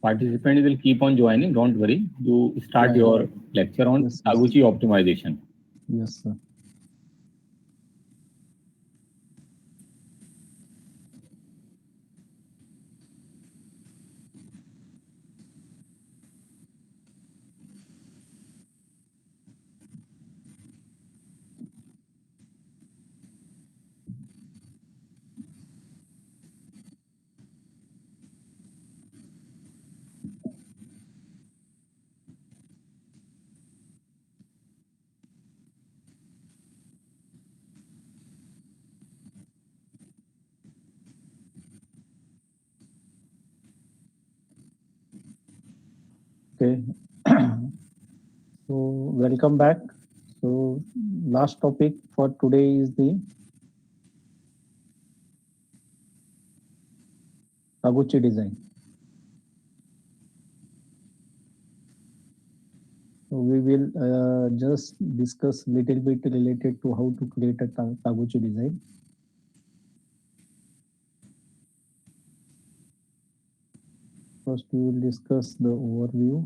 Participants will keep on joining. Don't worry. You start your lecture on Taguchi optimization. Yes, sir. Okay. So welcome back. So last topic for today is the Taguchi design. So we will just discuss little bit related to how to create a Taguchi design. First, we will discuss the overview.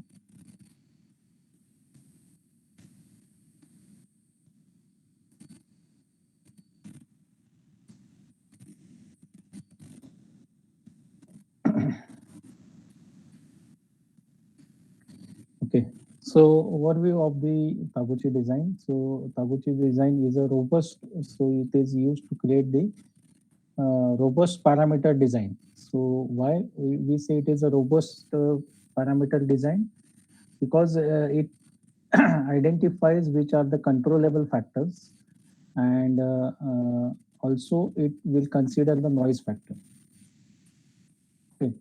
Okay, so overview of the Taguchi design. So Taguchi design is a robust, so it is used to create the robust parameter design. So why we say it is a robust parameter design? Because it identifies which are the controllable factors, and also it will consider the noise factor. Okay.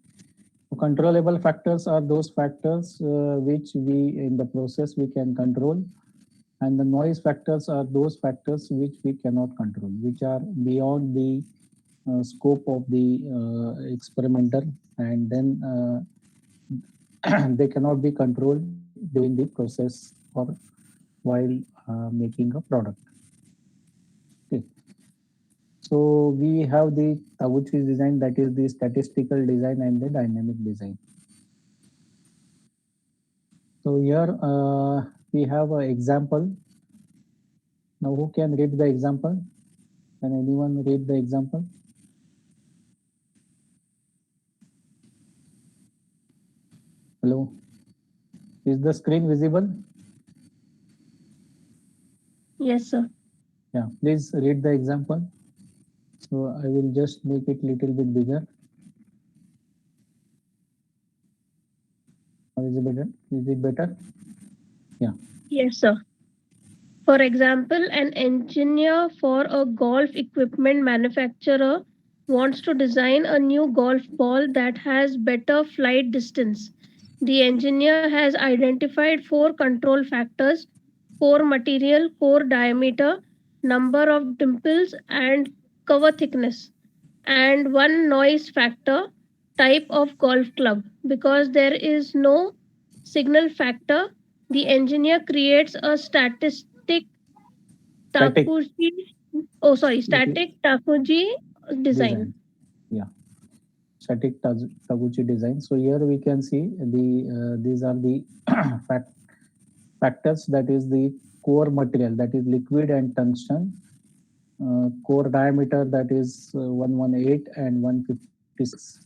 So controllable factors are those factors which we in the process we can control, and the noise factors are those factors which we cannot control, which are beyond the scope of the experimenter, and then they cannot be controlled during the process or while making a product. Okay. So we have the Taguchi design, that is the statistical design and the dynamic design. So here we have an example. Now who can read the example? Can anyone read the example? Hello? Is the screen visible? Yes, sir. Yeah, please read the example. So I will just make it little bit bigger. Or is it better? Is it better? Yeah. Yes, sir. For example, an engineer for a golf equipment manufacturer wants to design a new golf ball that has better flight distance. The engineer has identified four control factors: core material, core diameter, number of dimples, and cover thickness, and one noise factor, type of golf club. Because there is no signal factor, the engineer creates a Static. Takuji, static Takuji design. Yeah, static Taguchi design. So here we can see the these are the factors, that is the core material, that is liquid and tungsten, core diameter, that is 118 and 156,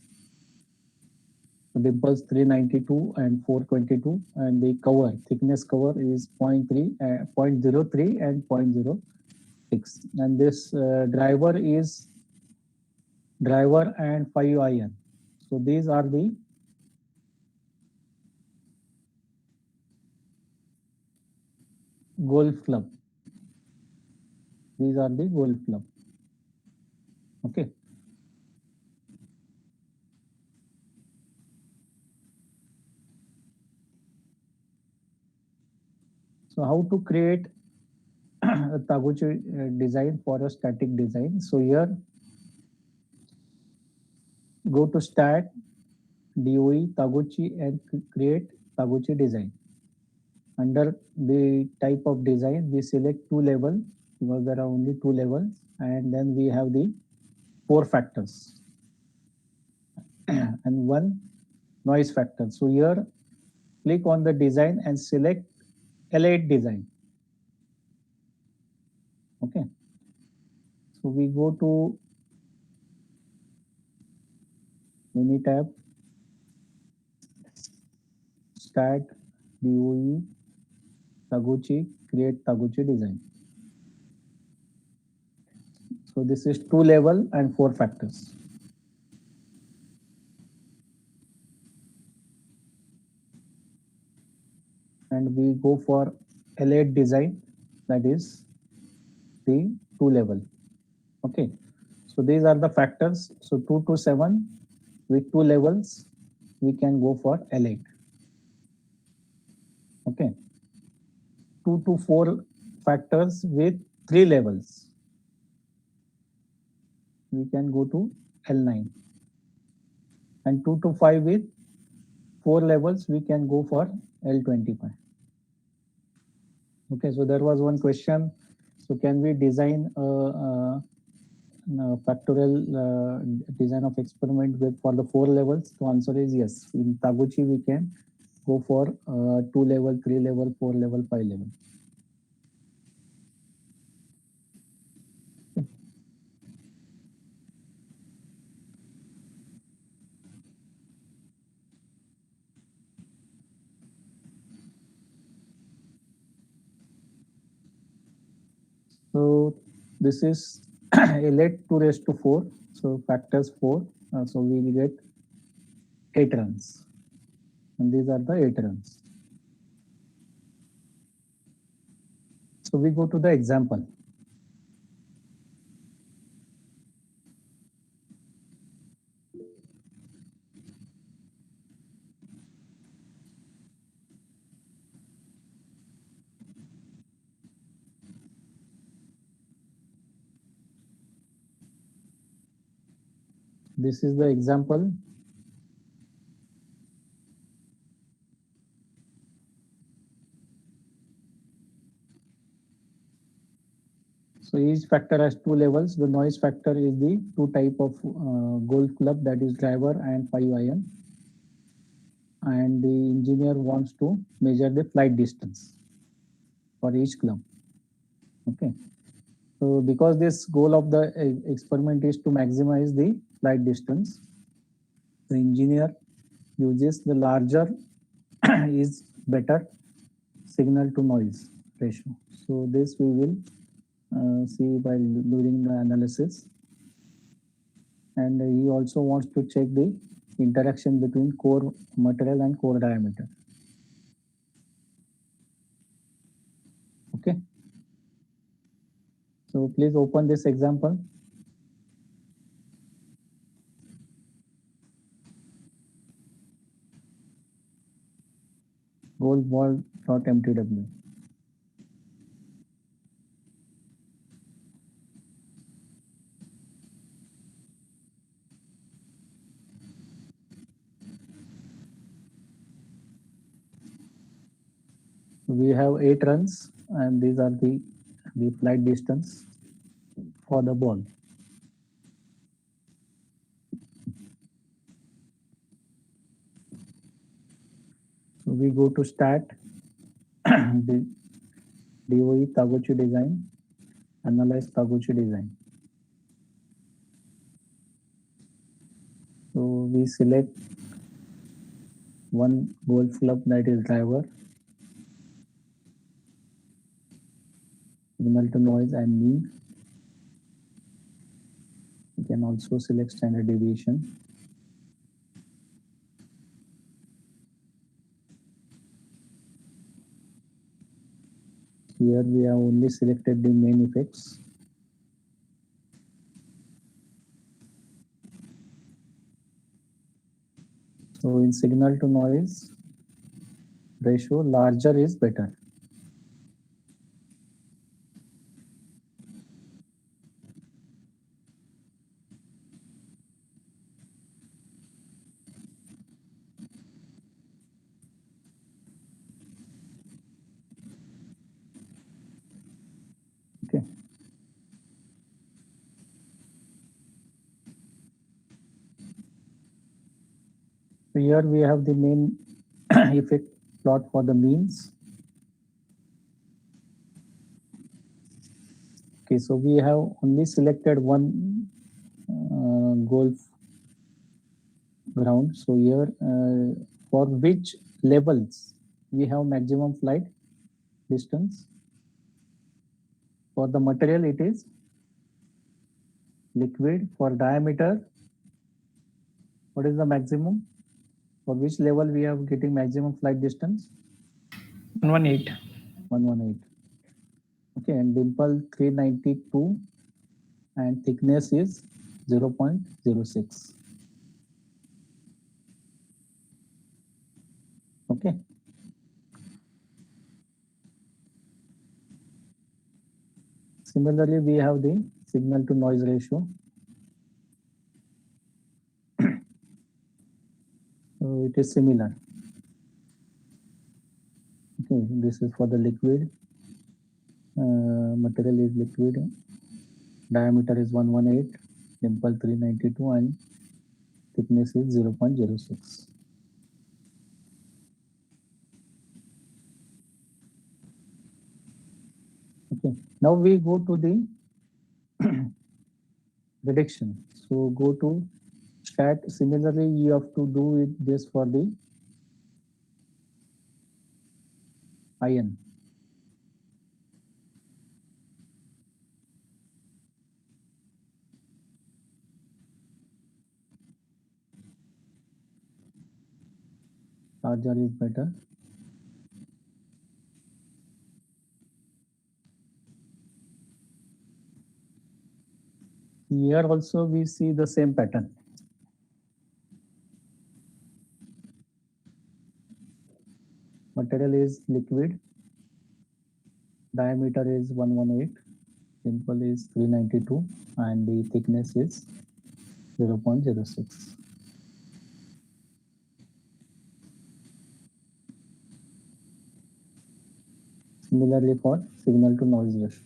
dimples 392 and 422, and the cover thickness cover is 0.3, 0.03 and 0.06, and this driver is driver and 5IN. So these are the golf club. These are the golf club. Okay. So how to create a Taguchi design for a static design? So here, go to Stat, DOE, Taguchi, and create Taguchi design. Under the type of design, we select two levels, because there are only two levels, and then we have the four factors and one noise factor. So here, click on the design and select L8 design. Okay. So we go to menu tab, start, DOE, Taguchi, create Taguchi design. So this is 2 level and 4 factors. And we go for L8 design, that is the 2 level. Okay. So these are the factors. So 2 to 7 with 2 levels, we can go for L8. Okay. 2 to 4 factors with 3 levels, we can go to L9. And 2 to 5 with 4 levels, we can go for L25. Okay, so there was one question. So can we design a factorial design of experiment with for the 4 levels? The answer is yes. In Taguchi, we can go for 2 level, 3 level, 4 level, 5 level. So this is L8 2 raised to 4. So factors 4. So we will get 8 runs. And these are the 8 runs. So we go to the example. This is the example. So each factor has 2 levels. The noise factor is the 2 type of golf club, that is driver and 5 iron. And the engineer wants to measure the flight distance for each club. Okay. So because this goal of the experiment is to maximize the flight distance, the engineer uses the larger is better signal to noise ratio. So this we will see by doing the analysis. And he also wants to check the interaction between core material and core diameter. Okay. So please open this example. golfball.mtw. We have 8 runs, and these are the flight distance for the ball. So we go to start, the DOE Taguchi design, analyze Taguchi design. So we select one golf club, that is driver, signal to noise and mean. You can also select standard deviation. Here we have only selected the main effects. So in signal to noise ratio, larger is better. Okay. So here we have the main effect plot for the means. Okay, so we have only selected one golf ground. So here for which levels we have maximum flight distance. For the material it is liquid. For diameter, what is the maximum? For which level we are getting maximum flight distance? 118. 118. Okay, and dimple 392 and thickness is 0.06. Okay. Similarly, we have the signal to noise ratio. So it is similar. Okay, this is for the liquid. Material is liquid. Diameter is 118, dimple 392, and thickness is 0.06. Okay, now we go to the prediction. So go to stat. Similarly, you have to do it this for the ion. Larger is better. Here also we see the same pattern. Material is liquid. Diameter is 118. Dimple is 392 and the thickness is 0.06. Similarly for signal to noise ratio.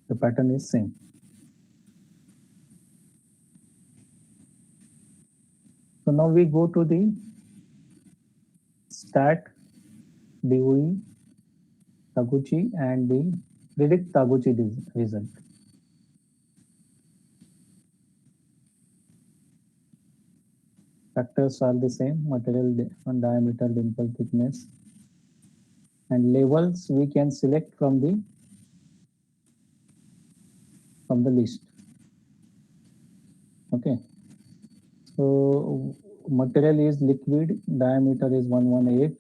The pattern is same. So now we go to the stat, DOE, Taguchi, and the predict Taguchi result. Factors are the same: material diameter, dimple thickness, and levels we can select from the list. Okay. So material is liquid, diameter is 118,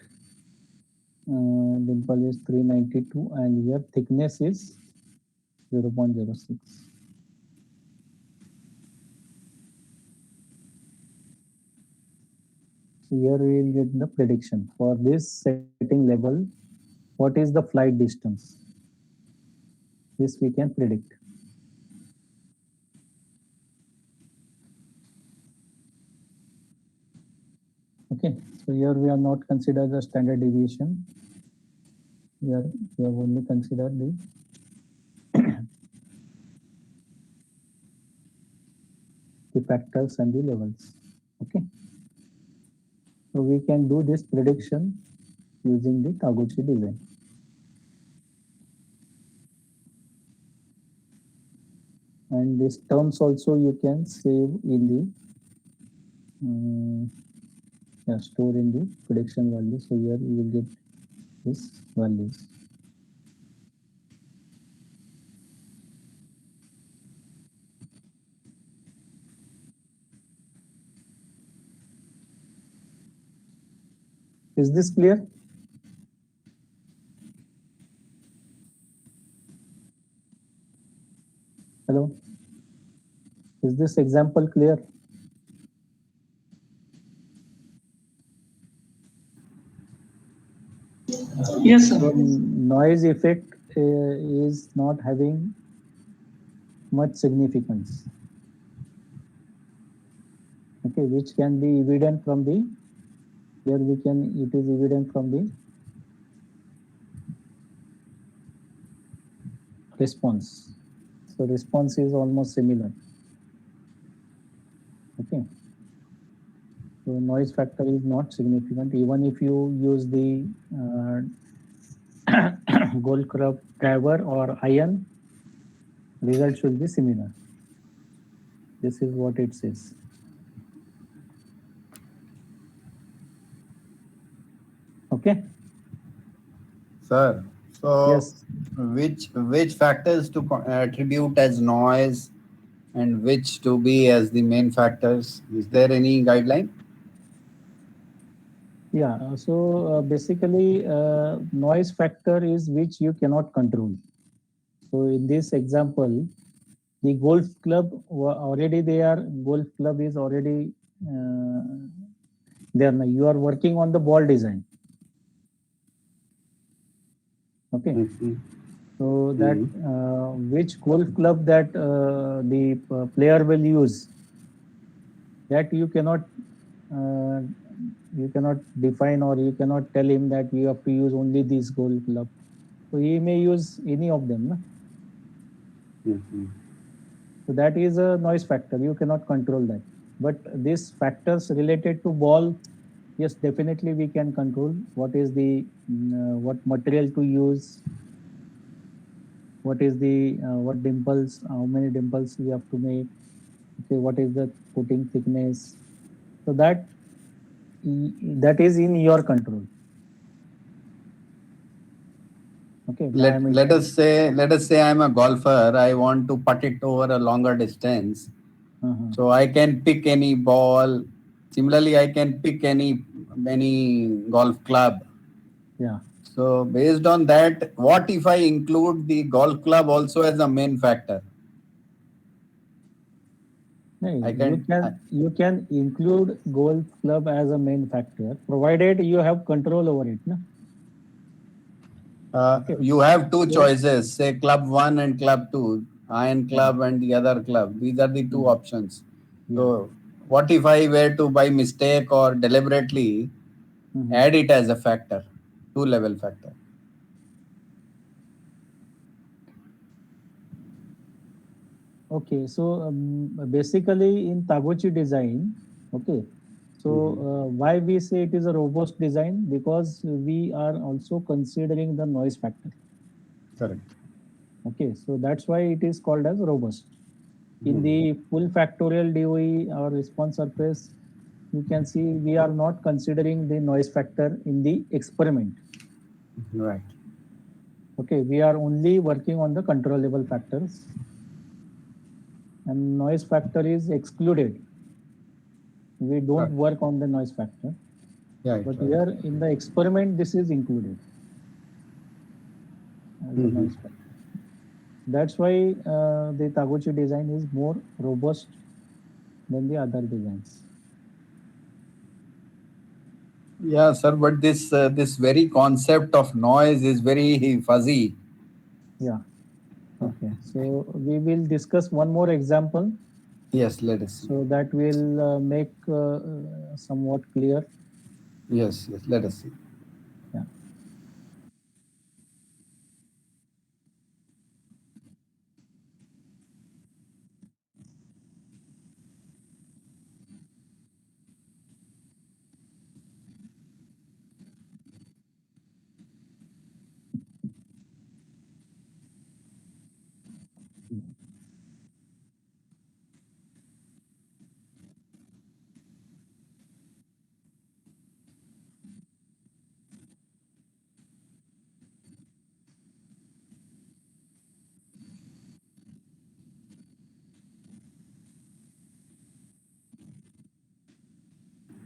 dimple is 392, and here thickness is 0.06. So here we will get the prediction for this setting level. What is the flight distance? This we can predict. Okay, so here we are not consider the standard deviation. Here we have only considered the factors and the levels. Okay, so we can do this prediction using the Taguchi design. And these terms also you can save in the store in the prediction value. So here you will get this values. Is this clear? Hello? Is this example clear? Yes, sir. So noise effect is not having much significance. Okay, which can be evident from the, here we can, it is evident from the response. So response is almost similar. Okay, So noise factor is not significant even if you use the gold club driver or iron, result should be similar. This is what it says. Okay. Sir, so Yes. which factors to attribute as noise and which to be as the main factors? Is there any guideline? Yeah. So basically, noise factor is which you cannot control. So in this example, the golf club already there. Golf club is already there. Now you are working on the ball design. Okay. Mhm. So that which golf club that the player will use, that you cannot define, or you cannot tell him that you have to use only this golf club. So he may use any of them. No? Mhm. So that is a noise factor. You cannot control that. But these factors related to ball, yes, definitely we can control. What is the what material to use? What is the what dimples? How many dimples we have to make? Okay, what is the coating thickness? So that is in your control. Okay, Let us say I'm a golfer. I want to putt it over a longer distance. Uh-huh. So I can pick any ball. Similarly, I can pick any golf club. Yeah. So based on that, what if I include the golf club also as a main factor? No, I can. you can include golf club as a main factor, provided you have control over it. No? Okay. You have two So, choices, say club one and club two, iron club and the other club. These are the two options. yeah. So what if I were to by mistake or deliberately Mhm. add it as a factor, two-level factor? Okay, so basically in Taguchi design, okay, so why we say it is a robust design? Because we are also considering the noise factor. Correct. Okay, so that's why it is called as robust. In the full factorial DOE or response surface, you can see we are not considering the noise factor in the experiment. Right. Okay, we are only working on the controllable factors, and noise factor is excluded. We don't Right. work on the noise factor, Right. but Right. here in the experiment, this is included as a noise factor. That's why the Taguchi design is more robust than the other designs. Yeah, sir. But this very concept of noise is very fuzzy. Yeah. Okay. So we will discuss one more example, Yes. Let us see. so that will make somewhat clear. Yes. Yes. Let us see. Yeah.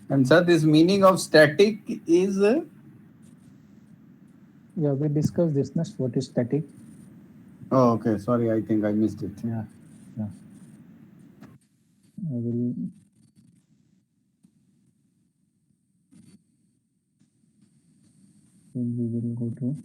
And sir, this meaning of static is. Yeah, we discussed this next. What is static? Oh, okay. Sorry, I think I missed it. Yeah. Yeah. I will. We will go to.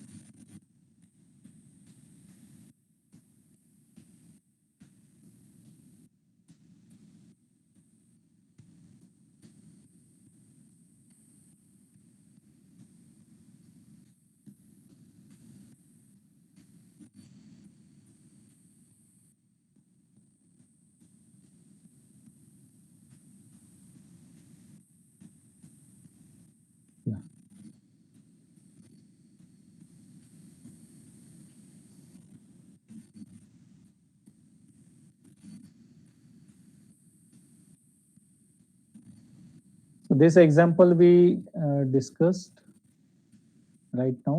this example we discussed right now.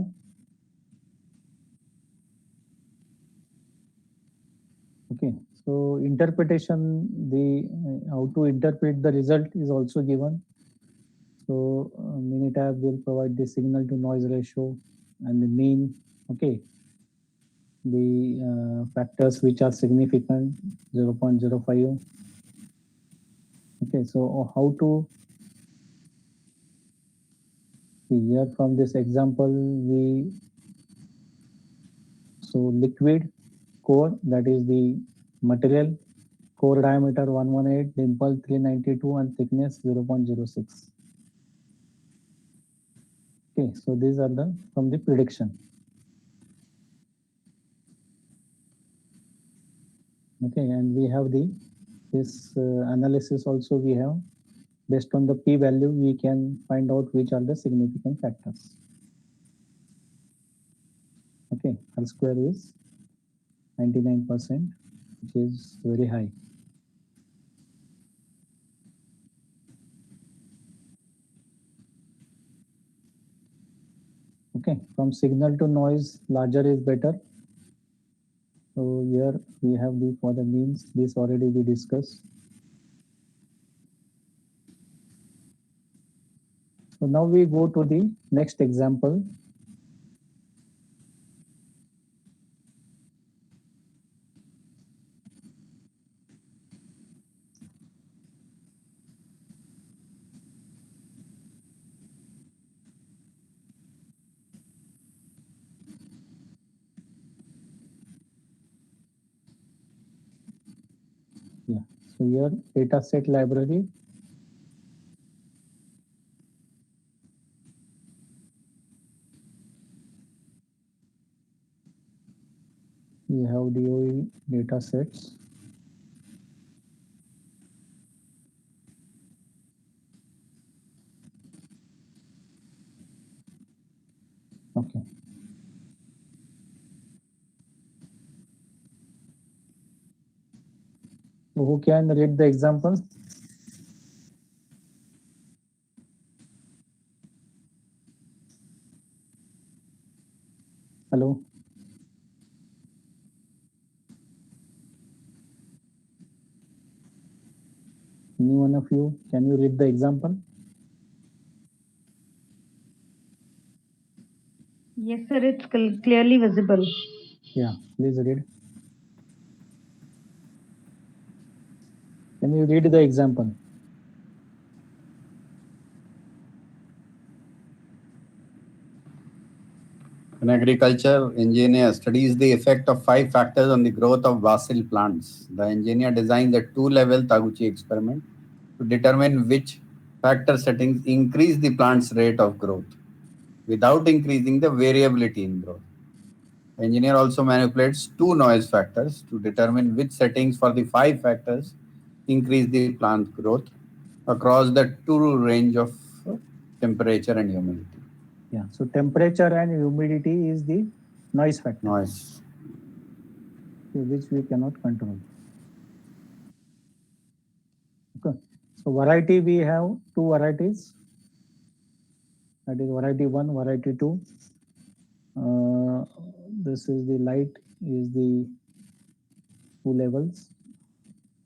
Okay, so interpretation, the how to interpret the result is also given. So Minitab will provide the signal to noise ratio and the mean. Okay, the factors which are significant 0.05. Okay, so how to see here from this example, we so liquid core, that is the material, core diameter 118, dimple 392 and thickness 0.06. Okay, so these are the from the prediction. Okay, and we have this analysis also we have. Based on the p-value, we can find out which are the significant factors. Okay, R square is 99%, which is very high. Okay, from signal to noise, larger is better. So here we have the for the means, this already we discussed. So now we go to the next example. Yeah, so here data set library. We have DOE data sets. Okay. So who can read the example? Hello. Any one of you, can you read the example? Yes, sir, it's clearly visible. Yeah, please read. Can you read the example? In agriculture, engineer studies the effect of 5 factors on the growth of basil plants. The engineer designs a 2-level Taguchi experiment to determine which factor settings increase the plant's rate of growth without increasing the variability in growth. The engineer also manipulates 2 noise factors to determine which settings for the 5 factors increase the plant growth across the 2 range of temperature and humidity. Yeah, so temperature and humidity is the noise factor. Noise. Which we cannot control. Okay. So variety, we have 2 varieties. That is variety 1, variety 2. This is the light, is the 2 levels.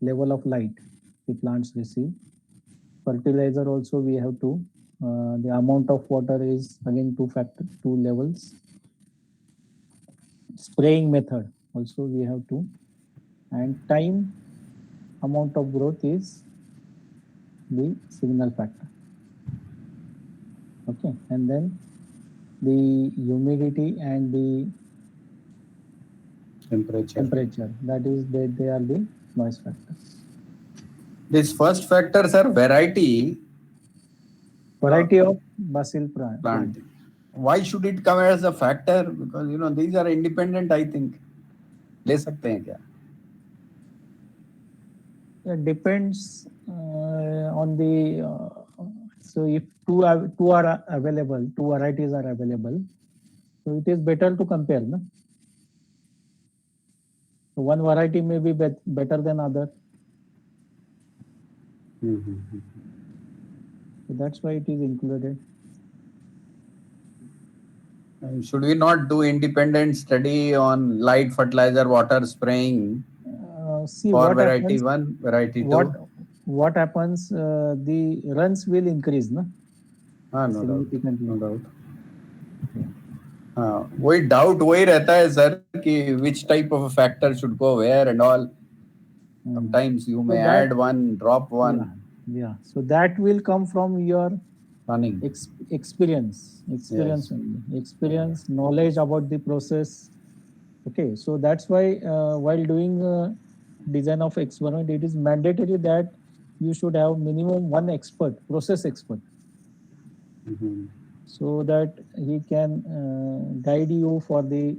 Level of light the plants receive. Fertilizer also we have 2. The amount of water is again 2 levels. Spraying method also we have 2. And time amount of growth is the signal factor. Okay, and then the humidity and the temperature, that is they are the noise factors. These first factors are variety of basil plant. Why should it come as a factor? Because these are independent, I think. ले सकते हैं क्या? It depends on the so if two are available, 2 varieties are available, so it is better to compare, no? So one variety may be better than other. So that's why it is included. Should we not do independent study on light fertilizer water spraying See for what variety happens. 1, variety 2? What happens? The runs will increase, no? हाँ, no doubt, Significantly. no doubt. हाँ, वही doubt वही रहता है sir कि which type of a factor should go where and all. Sometimes you may that- add one, drop one. Yeah. So that will come from your Running. experience, Yes. only. Experience, knowledge about the process. Okay, so that's why while doing design of experiment, it is mandatory that you should have minimum one expert, process expert, Mhm. so that he can guide you for the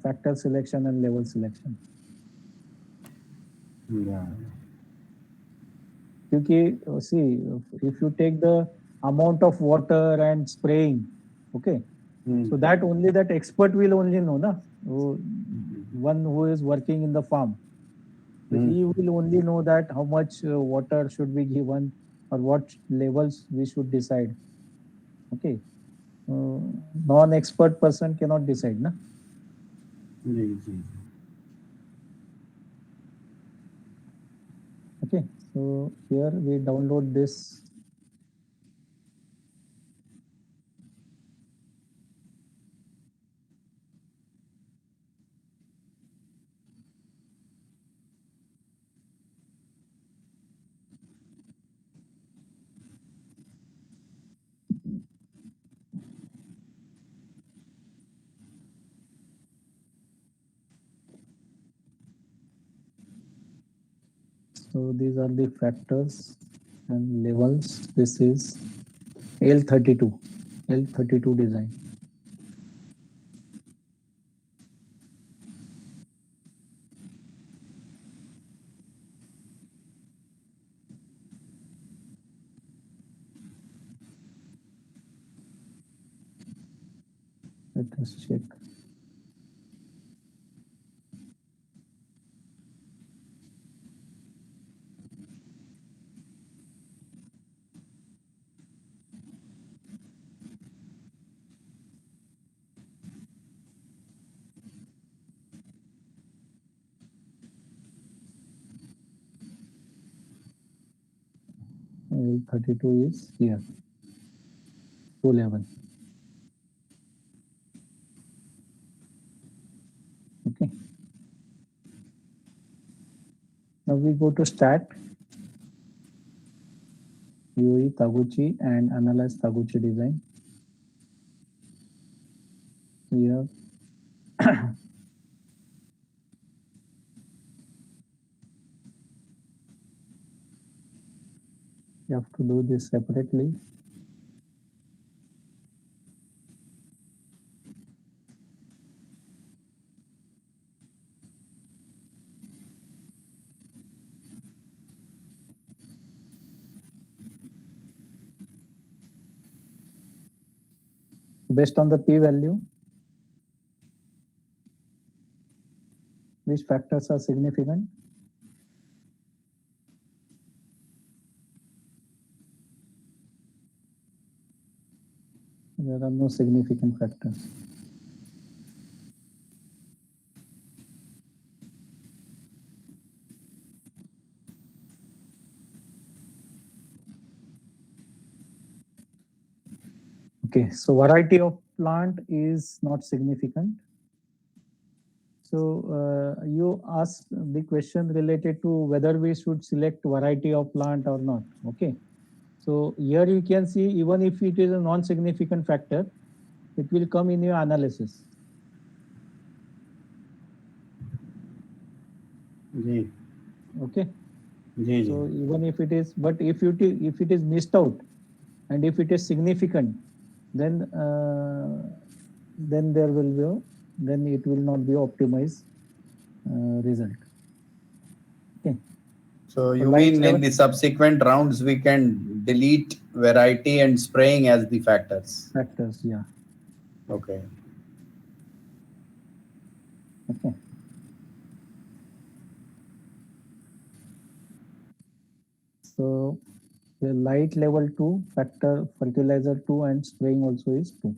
factor selection and level selection. Yeah. Because see, if you take the amount of water and spraying, okay, so that only that expert will only know, na? One who is working in the farm. So he will only know that how much water should be given or what levels we should decide. Okay, non-expert person cannot decide, na? Ji, ji. Okay, so here we download this. So these are the factors and levels. This is L32 design. Let us check. L32 is here, 211. Okay. Now we go to stat, UE Taguchi and analyze Taguchi design. Here you have to do this separately. Based on the p-value, which factors are significant? There are no significant factors. Okay, so variety of plant is not significant. So you asked the question related to whether we should select variety of plant or not. Okay, so here you can see even if it is a non-significant factor, it will come in your analysis. Ji. Okay. Ji, So ji. even if it is, but if it is missed out, and if it is significant, then there will be then it will not be optimized result. Okay. So you line mean in 7 the subsequent rounds we can delete variety and spraying as the factors? factors, yeah. Okay. Okay. So The light level 2, factor fertilizer 2, and spraying also is 2.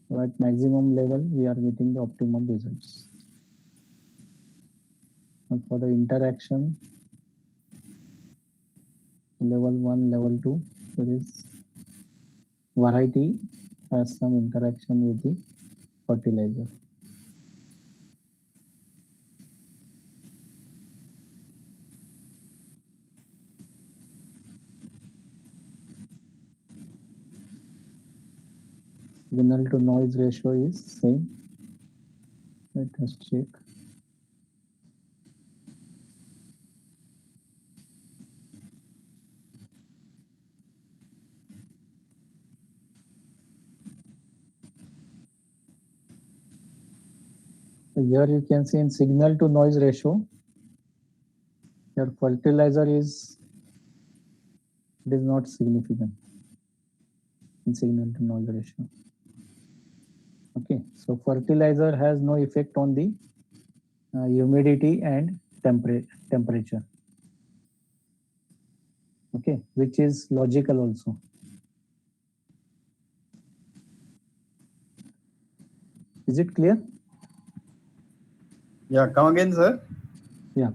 So at maximum level, we are getting the optimum results. And for the interaction, level 1, level 2, there is variety has some interaction with the fertilizer. Signal to noise ratio is same. Let us check. So here you can see in signal to noise ratio, your fertilizer is not significant in signal to noise ratio. Okay, so fertilizer has no effect on the humidity and temperature. Okay, which is logical also. Is it clear? Yeah, come again, sir. Yeah.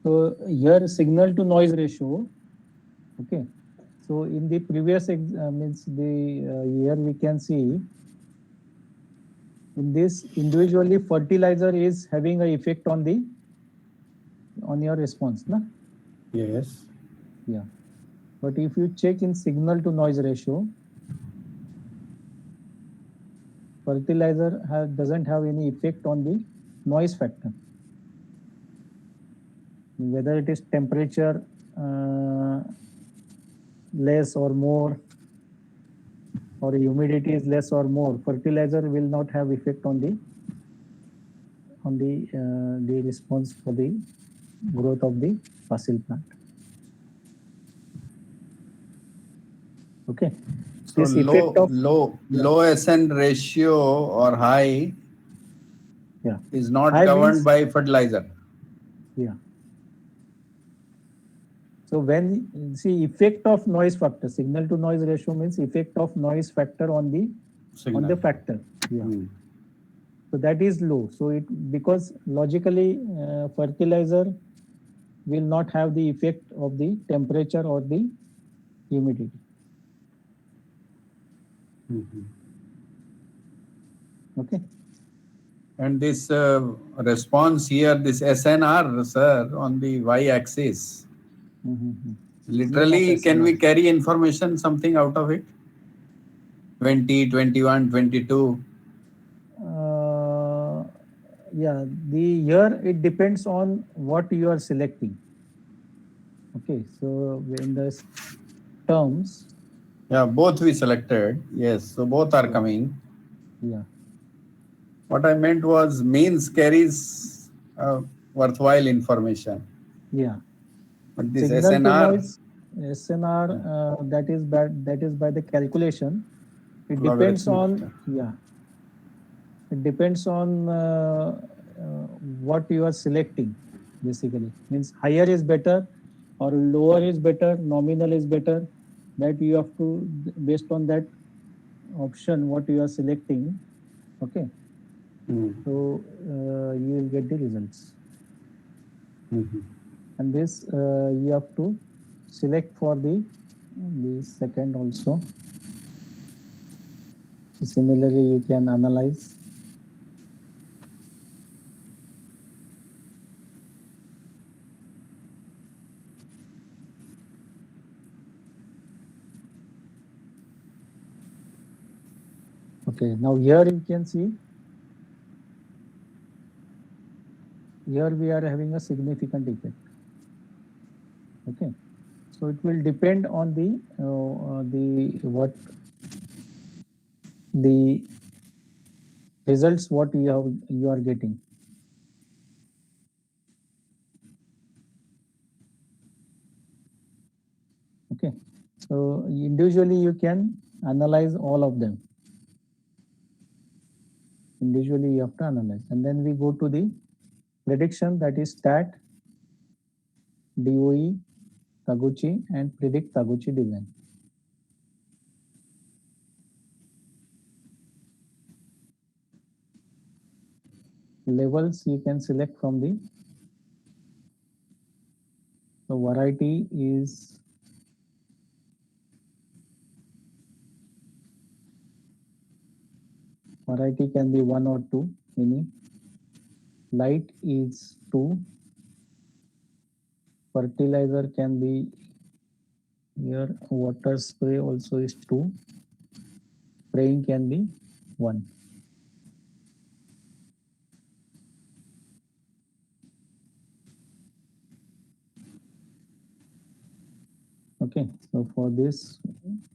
So here signal to noise ratio. Okay. So in the previous means the here we can see in this individually fertilizer is having an effect on your response, na? Yes. Yeah. But if you check in signal to noise ratio, fertilizer doesn't have any effect on the noise factor. Whether it is temperature less or more, or humidity is less or more, fertilizer will not have effect on the response for the growth of the basil plant. Okay. So This effect of low SN ratio or high is not high governed means, by fertilizer. Yeah. So when see effect of noise factor, signal to noise ratio means effect of noise factor on the Signal. factor. Yeah. Hmm. So that is low. So it because logically fertilizer will not have the effect of the temperature or the humidity. Mhm. Okay. And this response here, this SNR, sir, on the y-axis. Mm-hmm. Literally, can we carry information, something out of it? 20, 21, 22. Yeah, here it depends on what you are selecting. Okay, so in the terms. Yeah, both we selected. Yes, so both are coming. Yeah. What I meant was means carries worthwhile information. Yeah. But this Signal SNR. to noise, SNR, that is by the calculation. It depends on, it depends on what you are selecting, basically. Means higher is better or lower is better, nominal is better. That you have to, based on that option, what you are selecting. Okay. So you will get the results. And this you have to select for the second also. Similarly, you can analyze. Okay, now here you can see, here we are having a significant effect. Okay, so it will depend on the results what you are getting. Okay, so individually you can analyze all of them. Individually you have to analyze, and then we go to the prediction, that is stat, DOE, Taguchi and predict Taguchi design. Levels you can select from the variety is variety can be 1 or 2, any. Light is 2. Fertilizer can be here. Water spray also is 2. Spraying can be 1. Okay, so for this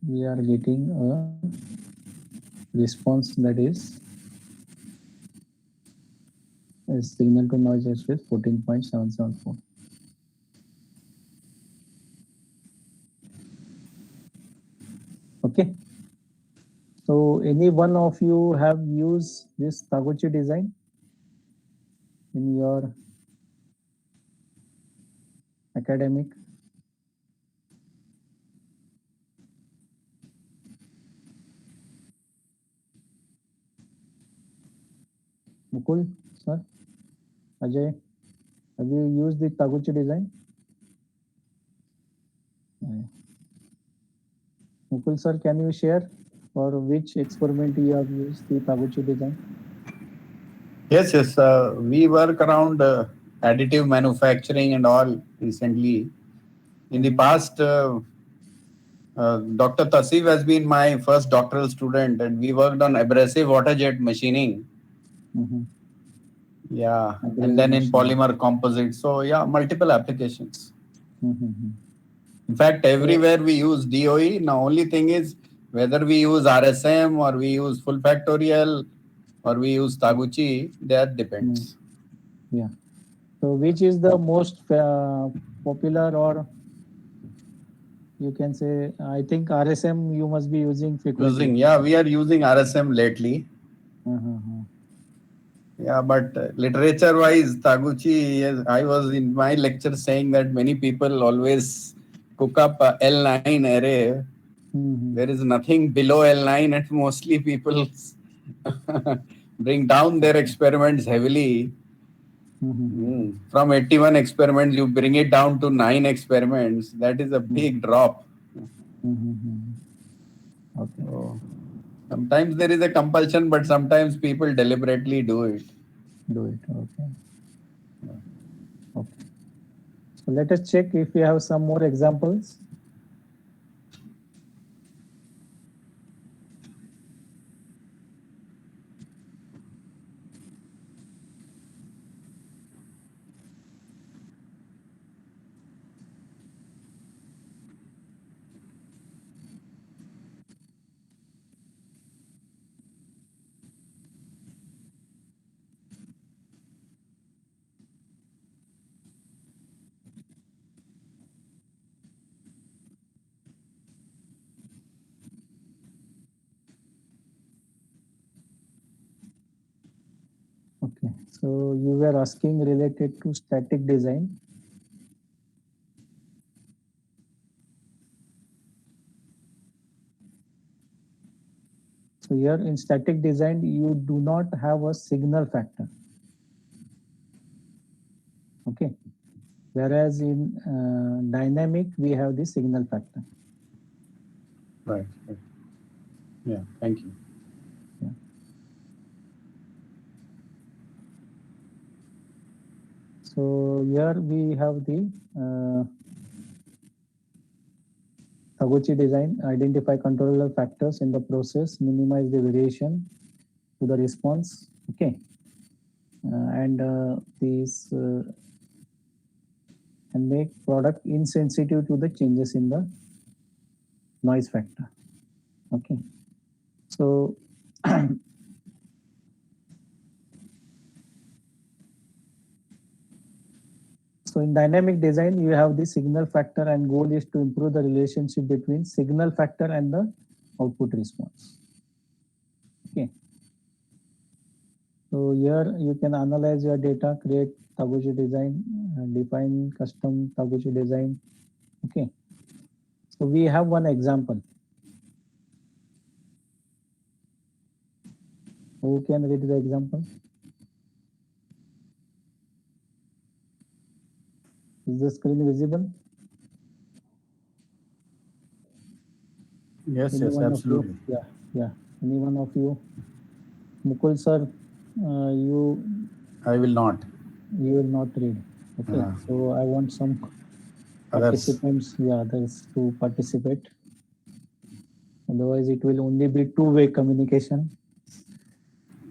we are getting a response that is a signal to noise ratio is 14.774. Okay, so any one of you have used this Taguchi design in your academic? Mukul, sir, Ajay, have you used the Taguchi design? Mukul, sir, can you share for which experiment you have used the Taguchi design? Yes, yes. We work around additive manufacturing and all recently. In the past, Dr. Tasif has been my first doctoral student, and we worked on abrasive water jet machining. Mm-hmm. Yeah, Abrasive and then in machining. polymer composites. So yeah, multiple applications. Mm-hmm. In fact, everywhere we use DOE. Now, only thing is whether we use RSM or we use full factorial or we use Taguchi, that depends. Yeah. So which is the most popular, or you can say, I think RSM you must be using frequently. We are using RSM lately. Uh-huh. Yeah, but literature-wise, Taguchi, yes, I was in my lecture saying that many people always cook up a L9 array. Mm-hmm. There is nothing below L9, and mostly people bring down their experiments heavily. Mm-hmm. From 81 experiments, you bring it down to 9 experiments. That is a big drop. Mm-hmm. Okay. So, sometimes there is a compulsion, but sometimes people deliberately do it. Do it. Okay. Okay. So let us check if we have some more examples. Okay, so you were asking related to static design. So here in static design, you do not have a signal factor. Okay, whereas in dynamic, we have the signal factor. Right. Yeah, thank you. Yeah. So here we have the Taguchi design, identify controller factors in the process, minimize the variation to the response. Okay, and these and make product insensitive to the changes in the noise factor. Okay, so so in dynamic design, you have the signal factor, and goal is to improve the relationship between signal factor and the output response. Okay. So here you can analyze your data, create Taguchi design, define custom Taguchi design, Okay. So we have one example. Who can read the example? Is the screen visible? Yes, Any yes, one of absolutely. you? Yeah. Any one of you? Mukul sir, you I will not. will not read. Okay. Yeah. So I want some Others. participants, others to participate. Otherwise, it will only be two-way communication.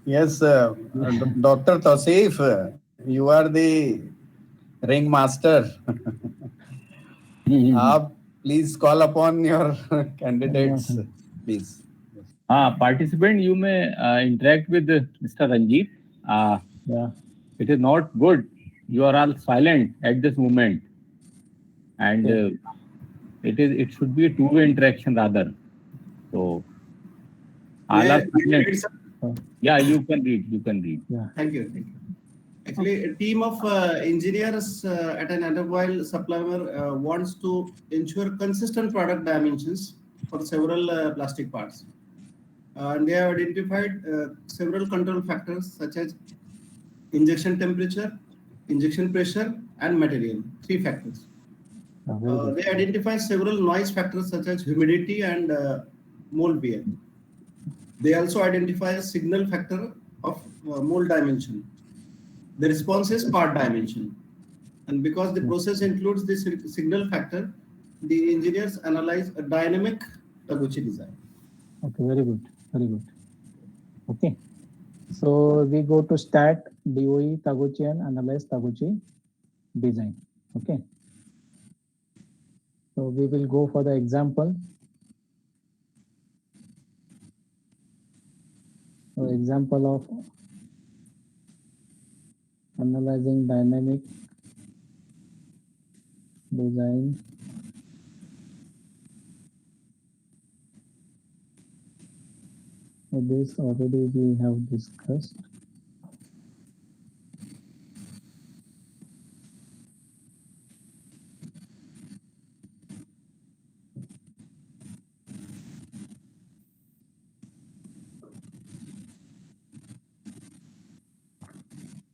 Yes, Dr. Tausif, you are the ringmaster. Please call upon your candidates, please. Participant, you may interact with Mr. Ranjit. Yeah. It is not good. You are all silent at this moment, and Okay. it should be a two-way interaction rather. So all are silent. Yeah, you can read. You can read. Yeah. Thank you. Thank you. Actually, a team of engineers at an automobile supplier wants to ensure consistent product dimensions for several plastic parts. And they have identified several control factors such as injection temperature, injection pressure, and material, 3 factors. They identify several noise factors such as humidity and mold wear. They also identify a signal factor of mold dimension. The response is part dimension. And because the process includes the signal factor, the engineers analyze a dynamic Taguchi design. Okay, very good. Very good. Okay. So we go to stat, DOE, Taguchi, and analyze Taguchi design. Okay. So we will go for the example. So example of analyzing dynamic design. So this already we have discussed.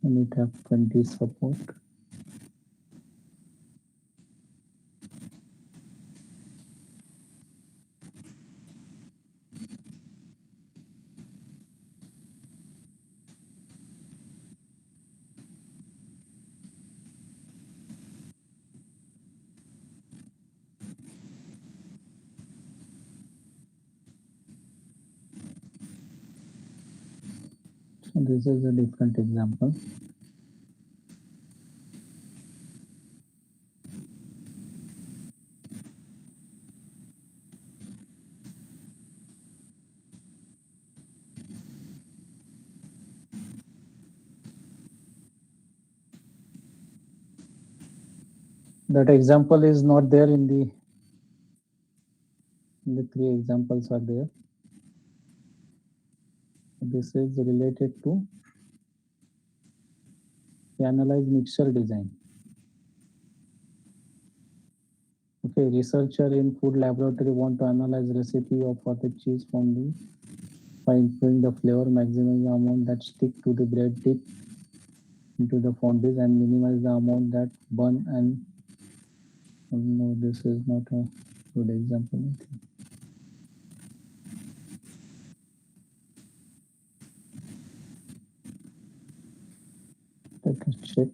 And it have 20 support. So this is a different example. That example is not there in the 3 examples are there. This is related to analyze mixture design. Okay, researcher in food laboratory want to analyze recipe of for the cheese fondue by improving the flavor, maximizing the amount that stick to the bread dip into the fondues and minimize the amount that burn. And no, this is not a good example. Take a check.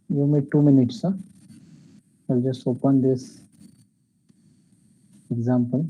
Give me 2 minutes, huh? I'll just open this example.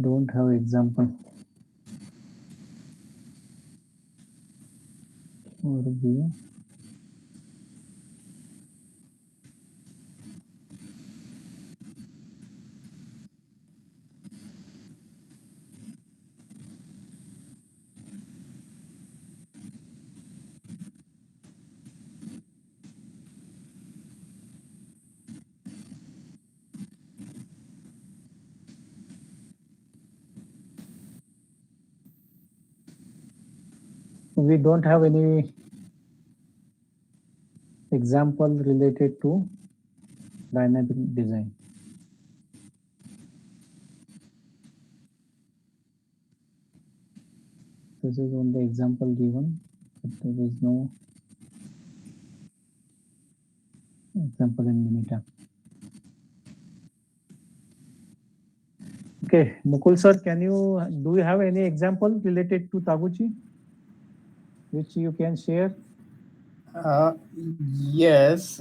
Don't have example. Overview. We don't have any example related to dynamic design. This is only example given, but there is no example in Minitab. Okay, Mukul sir, do you have any example related to Taguchi, which you can share? Yes.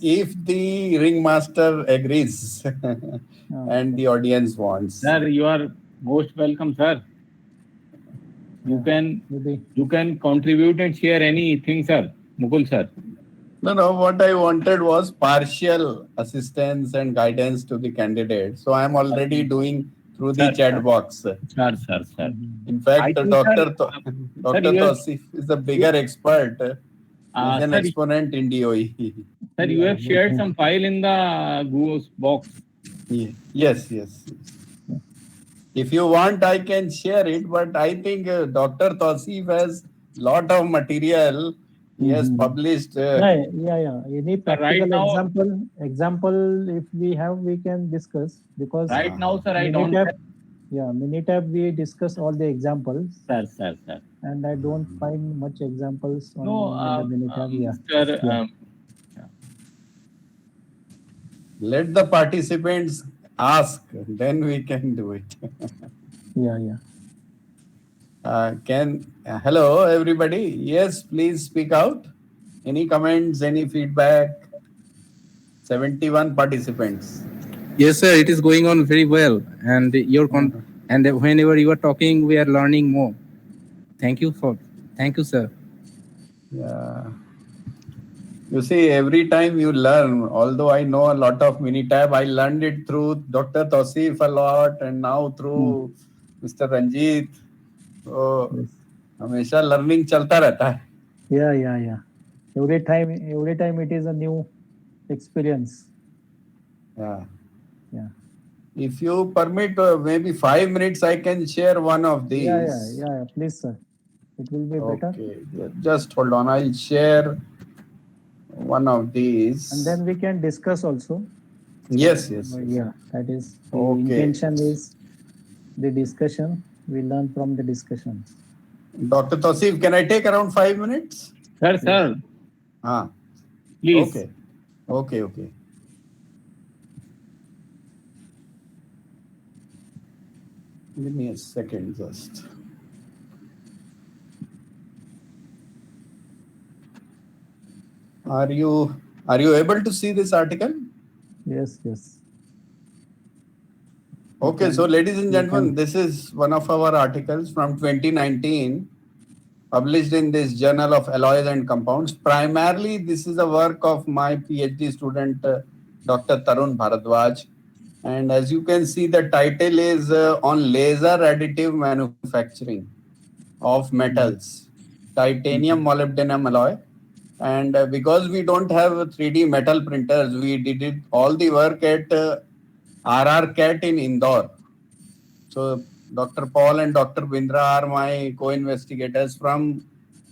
If the ringmaster agrees and the audience wants. Sir, you are most welcome, sir. You can contribute and share anything, sir. Mukul sir. No, what I wanted was partial assistance and guidance to the candidate. So I am already doing through the chat box. Sir. In fact, Dr. Tausif is a bigger expert. He's an exponent in DOE. Sir, you have shared some file in the Google box. Yes. If you want, I can share it, but I think Dr. Tausif has lot of material. He has published. Yeah. Any practical example, if we have, we can discuss, because right now, sir, I don't have. Yeah, Minitab we discuss all the examples. Sir. And I don't find much examples on the Minitab. Sir, let the participants ask, then we can do it. Yeah. Hello, everybody. Yes, please speak out. Any comments, any feedback? 71 participants. Yes, sir. It is going on very well, and and whenever you are talking, we are learning more. Thank you, sir. Yeah. You see, every time you learn, although I know a lot of Minitab, I learned it through Dr. Tausif a lot, and now through Mr. Ranjit. So, हमेशा learning चलता रहता है. Yeah. Every time it is a new experience. Yeah. Yeah. If you permit maybe 5 minutes, I can share one of these. Yeah. Please, sir. It will be better. Okay. Just hold on. I'll share one of these. And then we can discuss also. Yes. Yeah, that is the intention is the discussion. We learn from the discussion. Dr. Tausif, can I take around 5 minutes? Sir. Please. Okay. Give me a second just. Are you able to see this article? Yes. Okay, so ladies and gentlemen, this is one of our articles from 2019, published in this Journal of Alloys and Compounds. Primarily, this is a work of my PhD student, Dr. Tarun Bharadwaj. And as you can see, the title is on laser additive manufacturing of metals, titanium molybdenum alloy. And because we don't have 3D metal printers, we did it all the work at RR CAT in Indore. So Dr. Paul and Dr. Bindra are my co-investigators from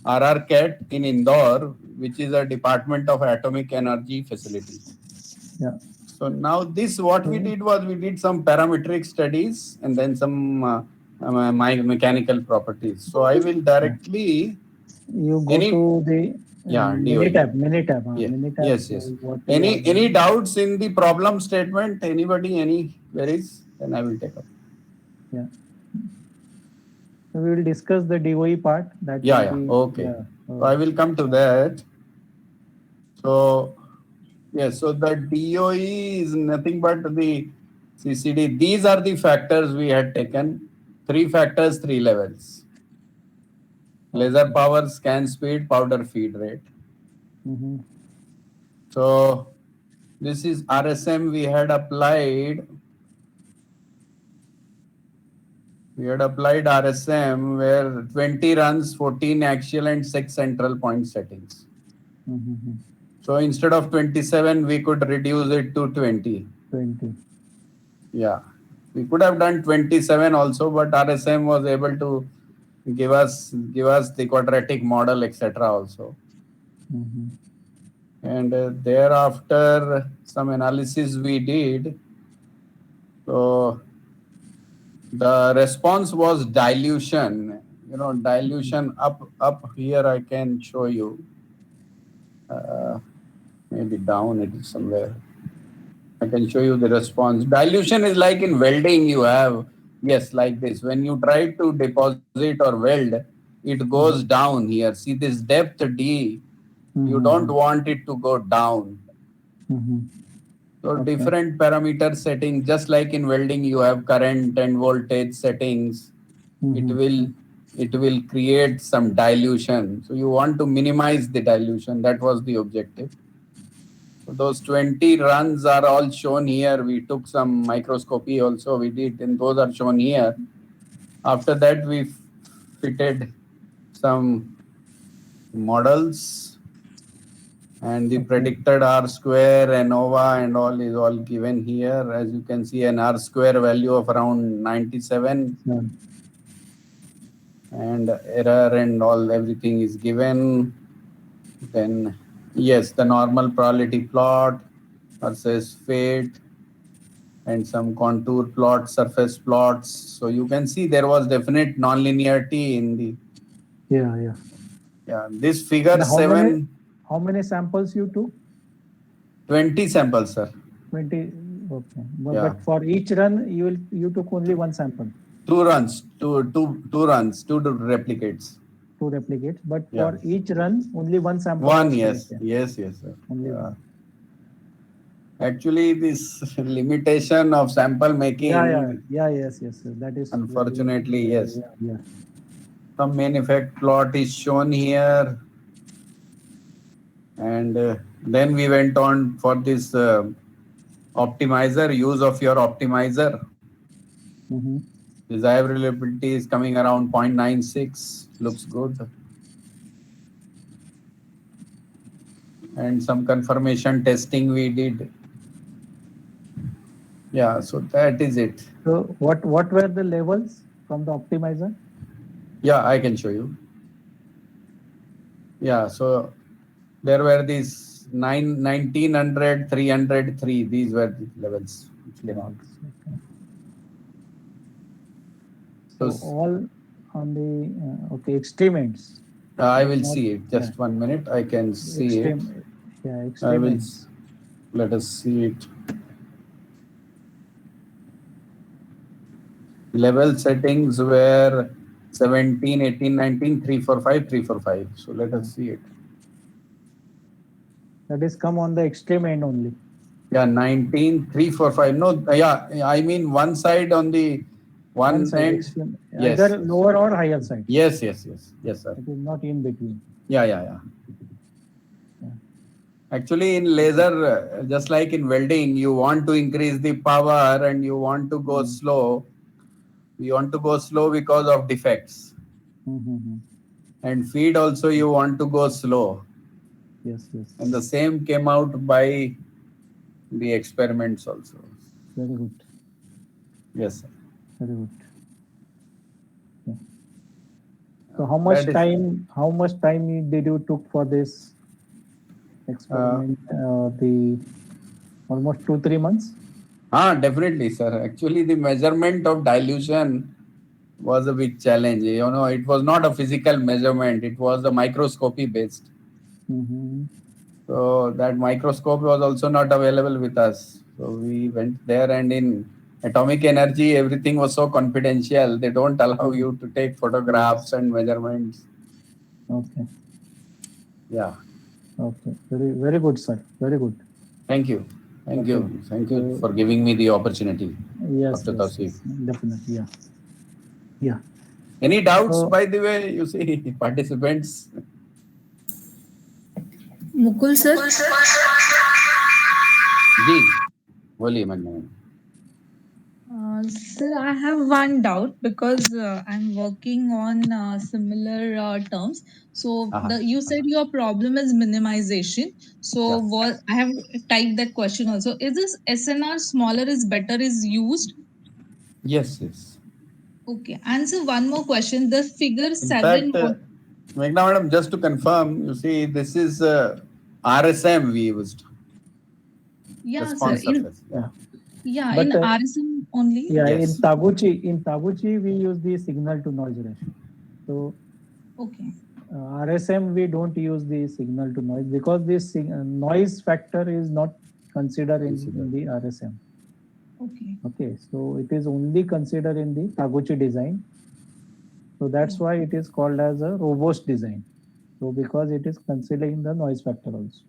RRCAT in Indore, which is a Department of Atomic Energy facility. Yeah. So now this, what we did was we did some parametric studies and then some my mechanical properties. So I will directly, You go Any- to the Yeah, mini DOE. tab. Yeah. Mini tab. Yes, yes. What we are Any doing. doubts in the problem statement? Anybody, any queries? Then I will take up. Yeah. So we will discuss the DOE part. That Yeah, will yeah. be- Okay. yeah. So I will come to that. So yes, so the DOE is nothing but the CCD. These are the factors we had taken. 3 factors, 3 levels. Laser power, scan speed, powder feed rate. Mhm. So this is RSM we had applied. We had applied RSM where 20 runs, 14 axial and 6 central point settings. Mhm. So instead of 27, we could reduce it to 20. 20. Yeah. We could have done 27 also, but RSM was able to give us the quadratic model, etc. also. Mhm. And thereafter, some analysis we did. So the response was dilution. Dilution up here. I can show you. Maybe down it is somewhere. I can show you the response. Dilution is like in welding. You have like this. When you try to deposit or weld, it goes down here. See this depth D. You don't want it to go down. Mhm. So Okay. different parameter settings, just like in welding, you have current and voltage settings. Mhm. It will create some dilution. So you want to minimize the dilution. That was the objective. So those 20 runs are all shown here. We took some microscopy also. We did, and those are shown here. After that, we fitted some models. And the predicted R square, ANOVA and all is all given here. As you can see, an R square value of around 97 Yeah. and error and all, everything is given. Then, yes, the normal probability plot versus fate and some contour plots, surface plots. So you can see there was definite nonlinearity in the, Yeah. this figure And 7, how many samples you took? 20 samples, sir. 20. Okay. Yeah. But for each run, you took only one sample, 2 runs, two replicates. 2 replicates. But Yeah. for each run, only one sample. One, was yes, taken. yes, sir. Only Yeah. one. Actually, this limitation of sample making, Yes. That is unfortunately, yes. Yeah. Some main effect plot is shown here. And then we went on for this optimizer, use of your optimizer. Mm-hmm. Desired reliability is coming around 0.96, looks good. And some confirmation testing we did. Yeah, so that is it. So what were the levels from the optimizer? Yeah, I can show you. Yeah, so there were these 1900, 303. These were the levels. So all on the extreme ends. I will see it. Just 1 minute. I can see it. Yeah, I extreme will. ends. Let us see it. Level settings were 17, 18, 19, 345, 345. So let us see it. That is come on the extreme end only. Yeah, 19, 345. No, yeah, I mean one side on the one side, end. extreme, Yes. either lower or higher side. Yes, sir. It is not in between. Yeah. Actually, in laser, just like in welding, you want to increase the power and you want to go slow. You want to go slow because of defects. Mm-hmm. And feed also you want to go slow. Yes. And the same came out by the experiments also. Very good. Yes, sir. Very good. So how much That is- time? How much time did you took for this experiment? The almost 2-3 months. Definitely, sir. Actually, the measurement of dilution was a big challenge. You know, it was not a physical measurement; it was a microscopy based. Mm-hmm. So that microscope was also not available with us. So we went there, and in atomic energy, everything was so confidential. They don't allow you to take photographs and measurements. Okay. Yeah. Okay. Very good, sir. Very good. Thank you. Thank you. Okay. Thank you So- for giving me the opportunity. Yes. Dr. Tawseef. Definitely. Yeah. Yeah. Any doubts, So- by the way, you see, participants? Mukul sir, जी बोलिए madam. sir, I have one doubt because I'm working on similar terms. So you said your problem is minimization. So Yeah. what I have typed that question also. Is this SNR smaller is better is used? Yes, yes. Okay. And so one more question. The figure In 7. fact, Meghna madam, just to confirm, you see, this is RSM we used. Yeah, sir. Response surface. Yeah. Yeah, But, in RSM only. Yeah. Yes. In Taguchi, we use the signal to noise ratio. So Okay. RSM we don't use the signal to noise because this noise factor is not considered in the RSM. Okay. Okay, so it is only considered in the Taguchi design. So that's why it is called as a robust design. So because it is considering the noise factor also.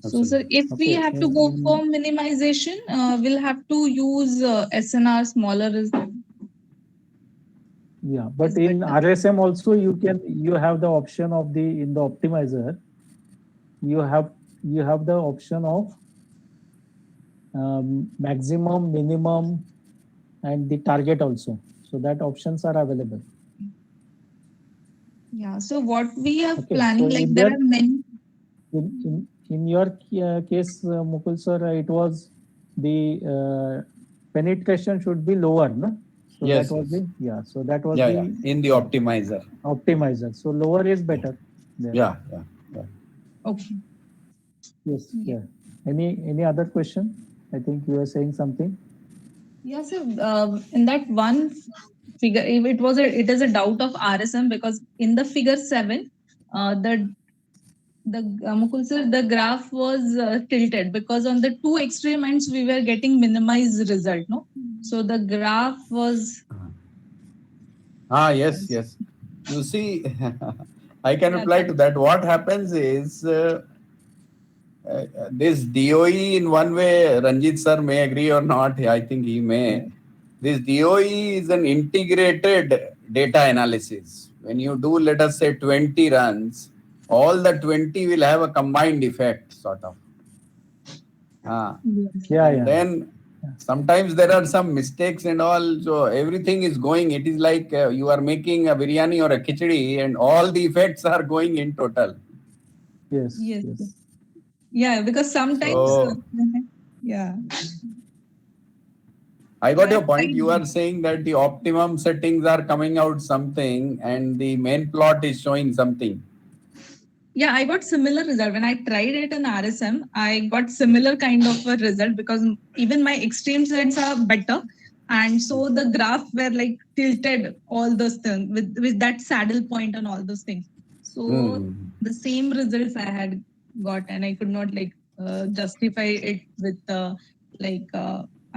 So, sir, if we Okay, have to go for minimization, we'll have to use SNR smaller is. Yeah, but Is in better. RSM also you have the option of the in the optimizer. You have the option of maximum, minimum, and the target also. So that options are available. Yeah. So what we are Okay, planning, so like in there there- are many. In your case, Mukul sir, it was the penetration should be lower, no? So Yes, that was yes. so that was Yeah, the yeah. In the optimizer. optimizer. So lower is better. There. Yeah. Okay. Yes. Yeah. Yeah. Any other question? I think you were saying something. Yeah. So in that one figure, if it is a doubt of RSM because in the figure 7, the Mukul sir, the graph was tilted because on the two extreme ends we were getting minimized result, no? So the graph was. Yes. You see, I can Yeah, reply to that. What happens is this DOE in one way, Ranjit sir may agree or not. I think he may. This DOE is an integrated data analysis. When you do, let us say, 20 runs, all the 20 will have a combined effect, sort of. Yeah. Then sometimes there are some mistakes and all. So everything is going. It is like you are making a biryani or a khichdi, and all the effects are going in total. Yes. Yeah, because sometimes. So- Yeah. I got your point. You are saying that the optimum settings are coming out something and the main plot is showing something. Yeah, I got similar result. When I tried it in RSM, I got similar kind of a result because even my extreme sets are better. And so the graph were like tilted, all those things with that saddle point and all those things. So the same results I had got and I could not like justify it with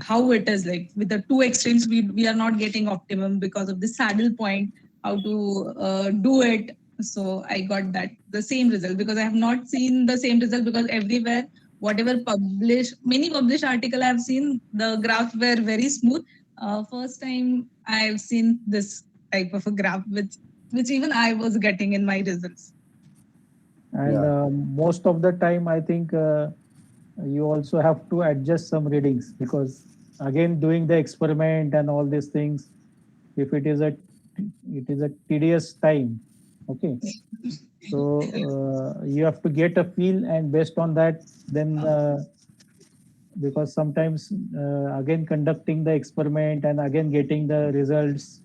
how it is like with the two extremes we are not getting optimum because of the saddle point, how to do it. So I got that the same result because I have not seen the same result because everywhere whatever many published article I have seen the graph were very smooth. First time I have seen this type of a graph which even I was getting in my results. And most of the time, I think you also have to adjust some readings because again, doing the experiment and all these things, if it is a tedious time, okay. So you have to get a feel, and based on that, then because sometimes again conducting the experiment and again getting the results,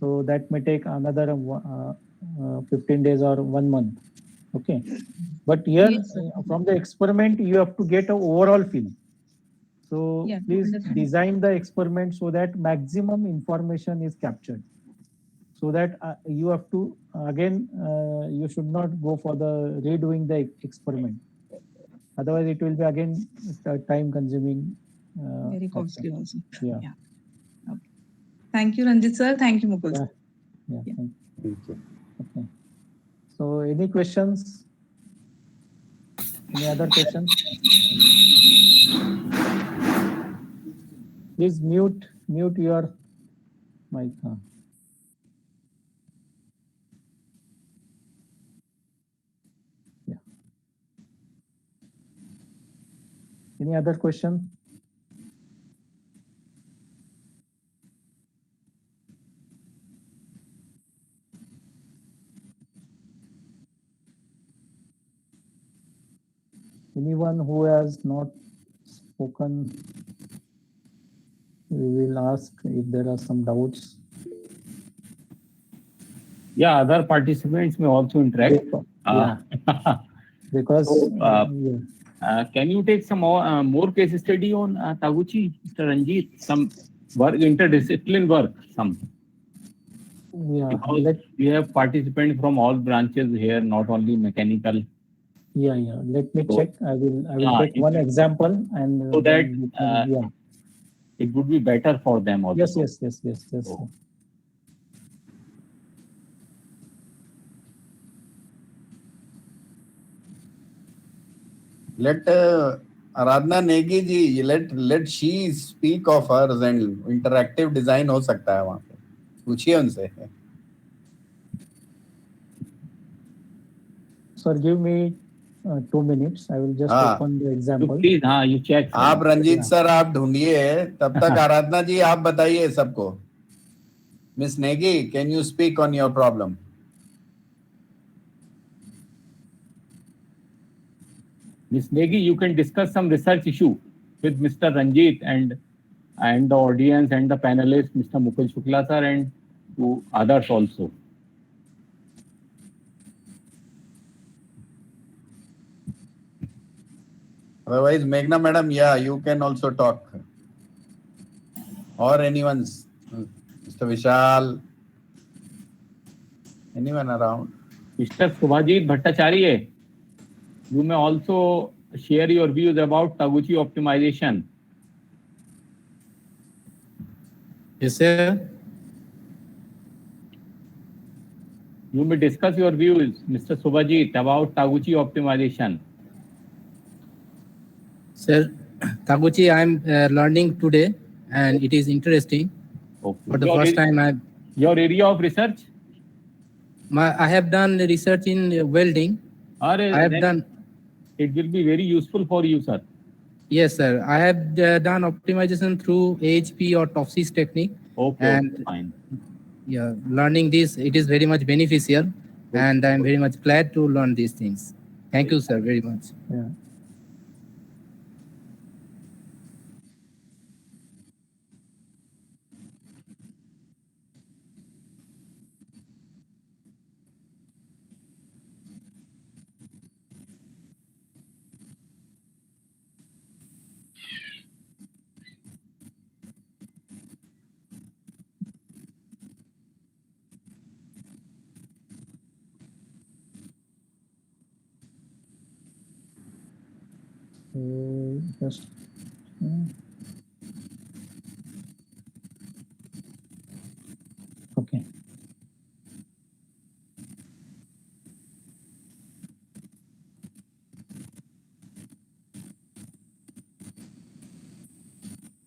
So that may take another 15 days or 1 month. Okay. But here Yes, sir. from the experiment, you have to get an overall feel. So Yeah, please understand. design the experiment so that maximum information is captured. So that you have to, again, you should not go for the redoing the experiment. Otherwise, it will be again time consuming. Very costly also. Yeah. Okay. Thank you, Ranjit sir. Thank you, Mukul. sir. Yeah. Yeah. Thank Thank you. you. Okay. So any questions? Any other questions? Please mute your mic. Yeah. Any other question? Anyone who has not spoken, we will ask if there are some doubts. Yeah, other participants may also interact. Yeah. Because So, yeah. can you take some more case study on Taguchi, Mr. Ranjit? Some work, interdiscipline work, some. Yeah. Because we have participants from all branches here, not only mechanical. Yeah. Let me So, check. I will take if- one example and So that then we can, yeah. it would be better for them also. Yes. Oh. Let Aradhana Negi ji, let she speak of hers and interactive design हो सकता है वहाँ पे. पूछिए उनसे. Sir, give me 2 minutes. I will just हाँ. open the You example. please, you check. आप Ranjit sir आप ढूंढिए, तब तक आराधना जी आप बताइए सबको. Miss Negi, can you speak on your problem? Ms. Negi, you can discuss some research issue with Mr. Ranjit and the audience and the panelists, Mr. Mukul Shukla sir, and to others also. Otherwise, Meghna madam, yeah, you can also talk. Or anyone's, Mr. Vishal, anyone around. Mr. Subhajit Bhattacharya, you may also share your views about Taguchi optimization. Yes, sir. You may discuss your views, Mr. Subhajit, about Taguchi optimization. Sir, Taguchi, I'm learning today, and it is interesting. Okay. For the first time, your area of research? I have done research in welding. I have done. It will be very useful for you, sir. Yes, sir. I have done optimization through AHP or TOFSIS technique. Okay, and fine. Yeah, learning this, it is very much beneficial, and I'm very much glad to learn these things. Thank you, sir, very much. Yeah. Just okay.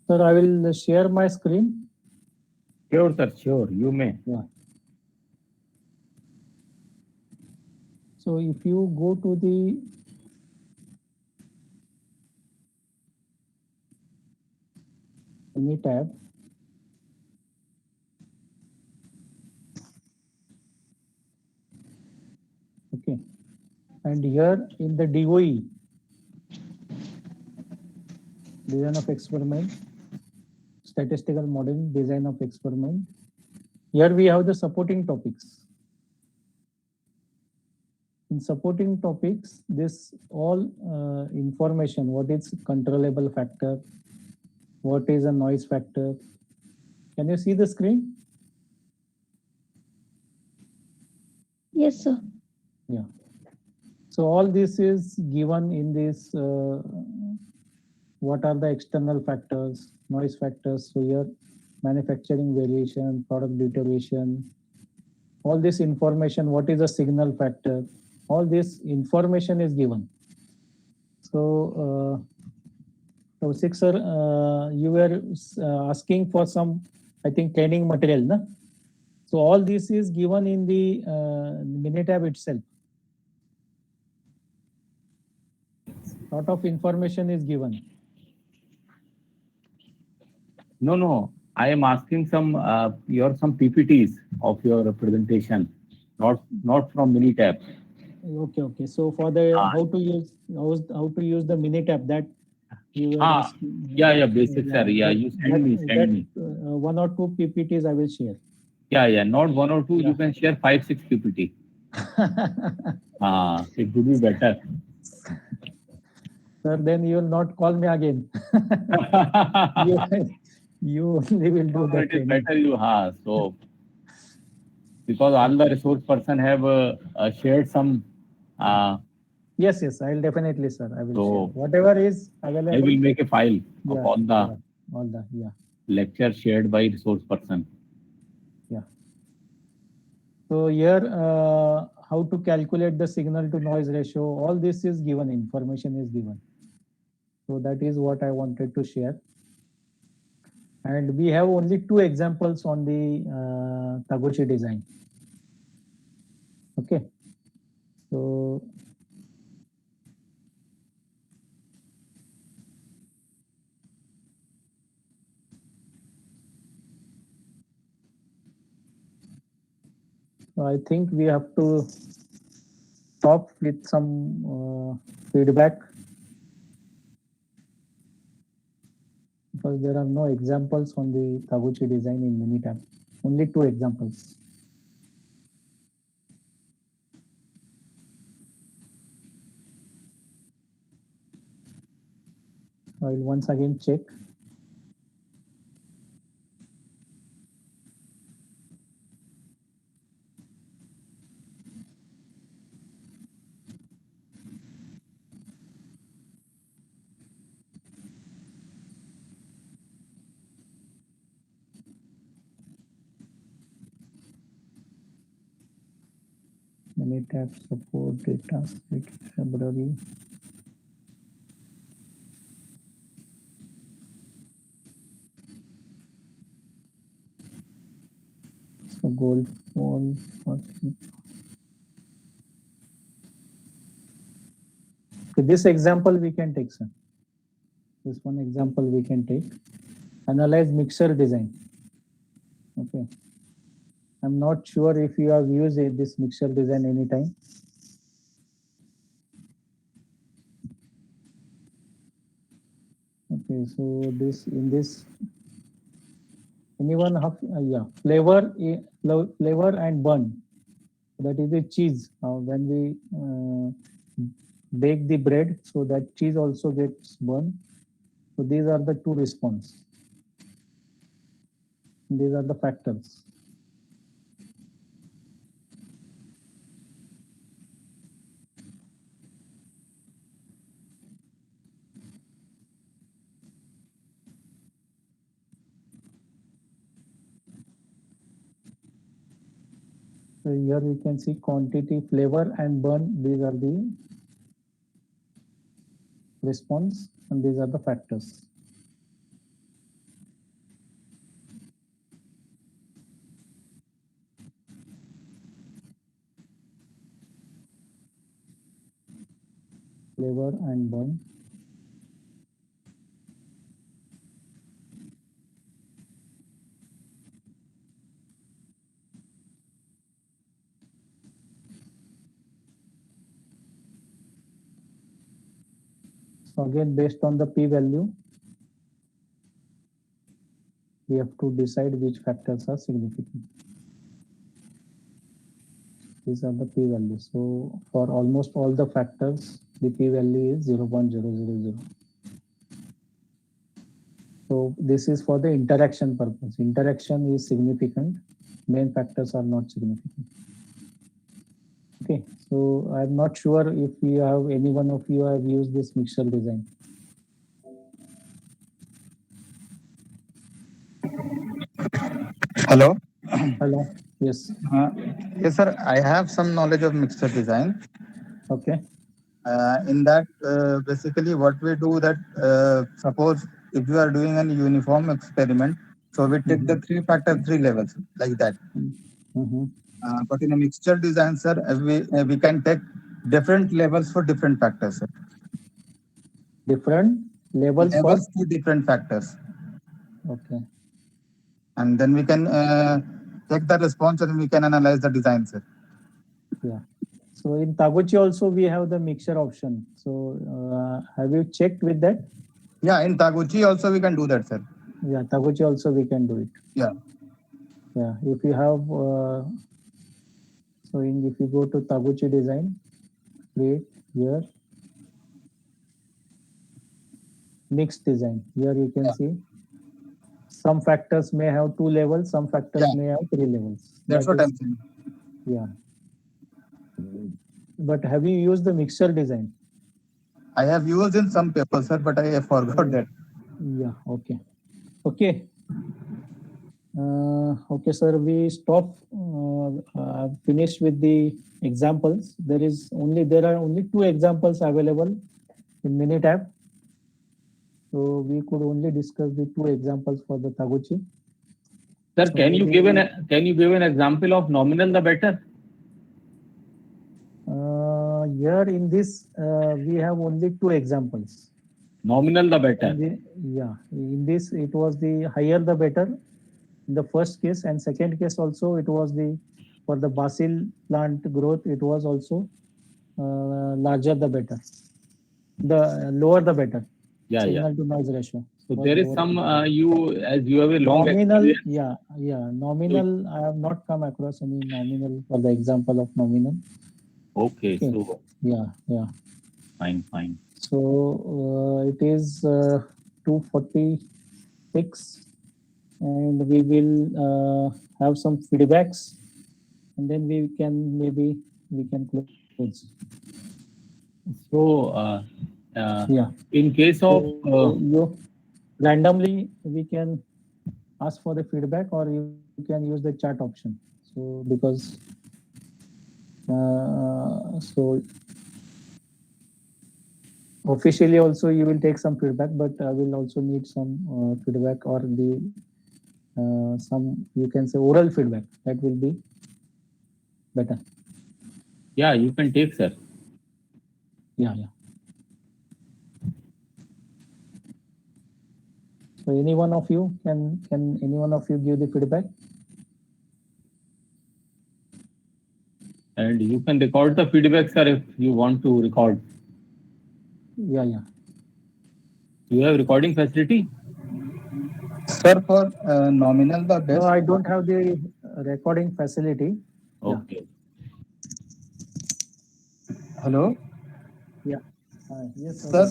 Sir, I will share my screen. Sure, sir, sure. You may. Yeah. So if you go to the any tab, okay, and here in the DOE, design of experiment, statistical modeling, design of experiment, Here we have the supporting topics. In supporting topics, this all information, what is controllable factor, what is a noise factor. Can you see the screen? Yes, sir. Yeah. So all this is given in this, what are the external factors, noise factors. So here, manufacturing variation, product deterioration, all this information, what is a signal factor, all this information is given. So, Kaushik sir, you were asking for some, I think, training material, na? So all this is given in the Minitab itself. Lot of information is given. No. I am asking some some PPTs of your presentation, not from Minitab. Okay. So for the how to use the Minitab, that you were asking. Yeah, basic sir. Yeah, you send me. One or two PPTs I will share. Yeah, not one or two. Yeah. You can share 5-6 PPT. It would be better. Sir, then you will not call me again. You only will do that. It is better you have. So, because all the resource person have shared some. Yes, I'll definitely, sir. I will So, share. Whatever is available. I will make a file of Yeah, all the yeah. lecture shared by resource person. Yeah. So here, how to calculate the signal to noise ratio, all this is given, information is given. So that is what I wanted to share. And we have only 2 examples on the Taguchi design. Okay. So I think we have to stop with some feedback, because there are no examples on the Taguchi design in Minitab. Only 2 examples. I will once again check. Minitab support data set February. So gold phone. Okay, this example we can take, sir. This one example we can take. Analyze mixer design. Okay. I'm not sure if you have used this mixer design anytime. Okay, so anyone have flavor and burn. That is the cheese. When we bake the bread, so that cheese also gets burned. So these are the 2 response. These are the factors. So here we can see quantity, flavor and burn. These are the response and these are the factors. Flavor and burn. So again, based on the p-value, we have to decide which factors are significant. These are the p-values. So for almost all the factors, the p-value is 0.000. So this is for the interaction purpose. Interaction is significant. Main factors are not significant. Okay, so I'm not sure if you have any one of you have used this mixture design. Hello. Hello. Yes. Yes, sir. I have some knowledge of mixture design. Okay. In that, basically, what we do that suppose if you are doing a uniform experiment, so we take the three levels like that. Mm-hmm. But in a mixture design, sir, we can take different levels for different factors, sir. Different levels for. Levels for different factors, Okay. and then we can take the response and we can analyze the design, sir. Yeah. So in Taguchi also we have the mixture option. So have you checked with that? Yeah, in Taguchi also we can do that, sir. Yeah, Taguchi also we can do it. Yeah. Yeah. If you have, if you go to Taguchi design, create here, mixed design. Here you can see some factors may have 2 levels, some factors may have 3 levels. That's what I'm saying. Yeah. But have you used the mixture design? I have used in some papers, sir, but I forgot that. Yeah. Okay. Okay. Okay, sir. We stop. Finished with the examples. There are only 2 examples available in Minitab. So we could only discuss the 2 examples for the Taguchi. Sir, So can you give an example of nominal the better? Here in this, we have only 2 examples. Nominal the better. In this, it was the higher the better. In the first case and second case also, it was for the basil plant growth, it was also larger the better. The lower the better. Yeah, Signal to noise ratio. So there is some as you have a long nominal. experience. Nominal. I have not come across any nominal for the example of nominal. Okay. So yeah. Fine. So it is 2:46, and we will have some feedbacks, and then we can close. So in case of you randomly we can ask for the feedback, or you can use the chat option. So because officially also you will take some feedback, but I will also need some feedback, or some, you can say, oral feedback. That will be better. Yeah, you can take, sir. Yeah. So any one of you can any one of you give the feedback? And you can record the feedback, sir, if you want to record. Yeah. You have recording facility? Sir, for nominal the best. No, I don't have the recording facility. Okay. Hello. Yeah. Yes, Sir,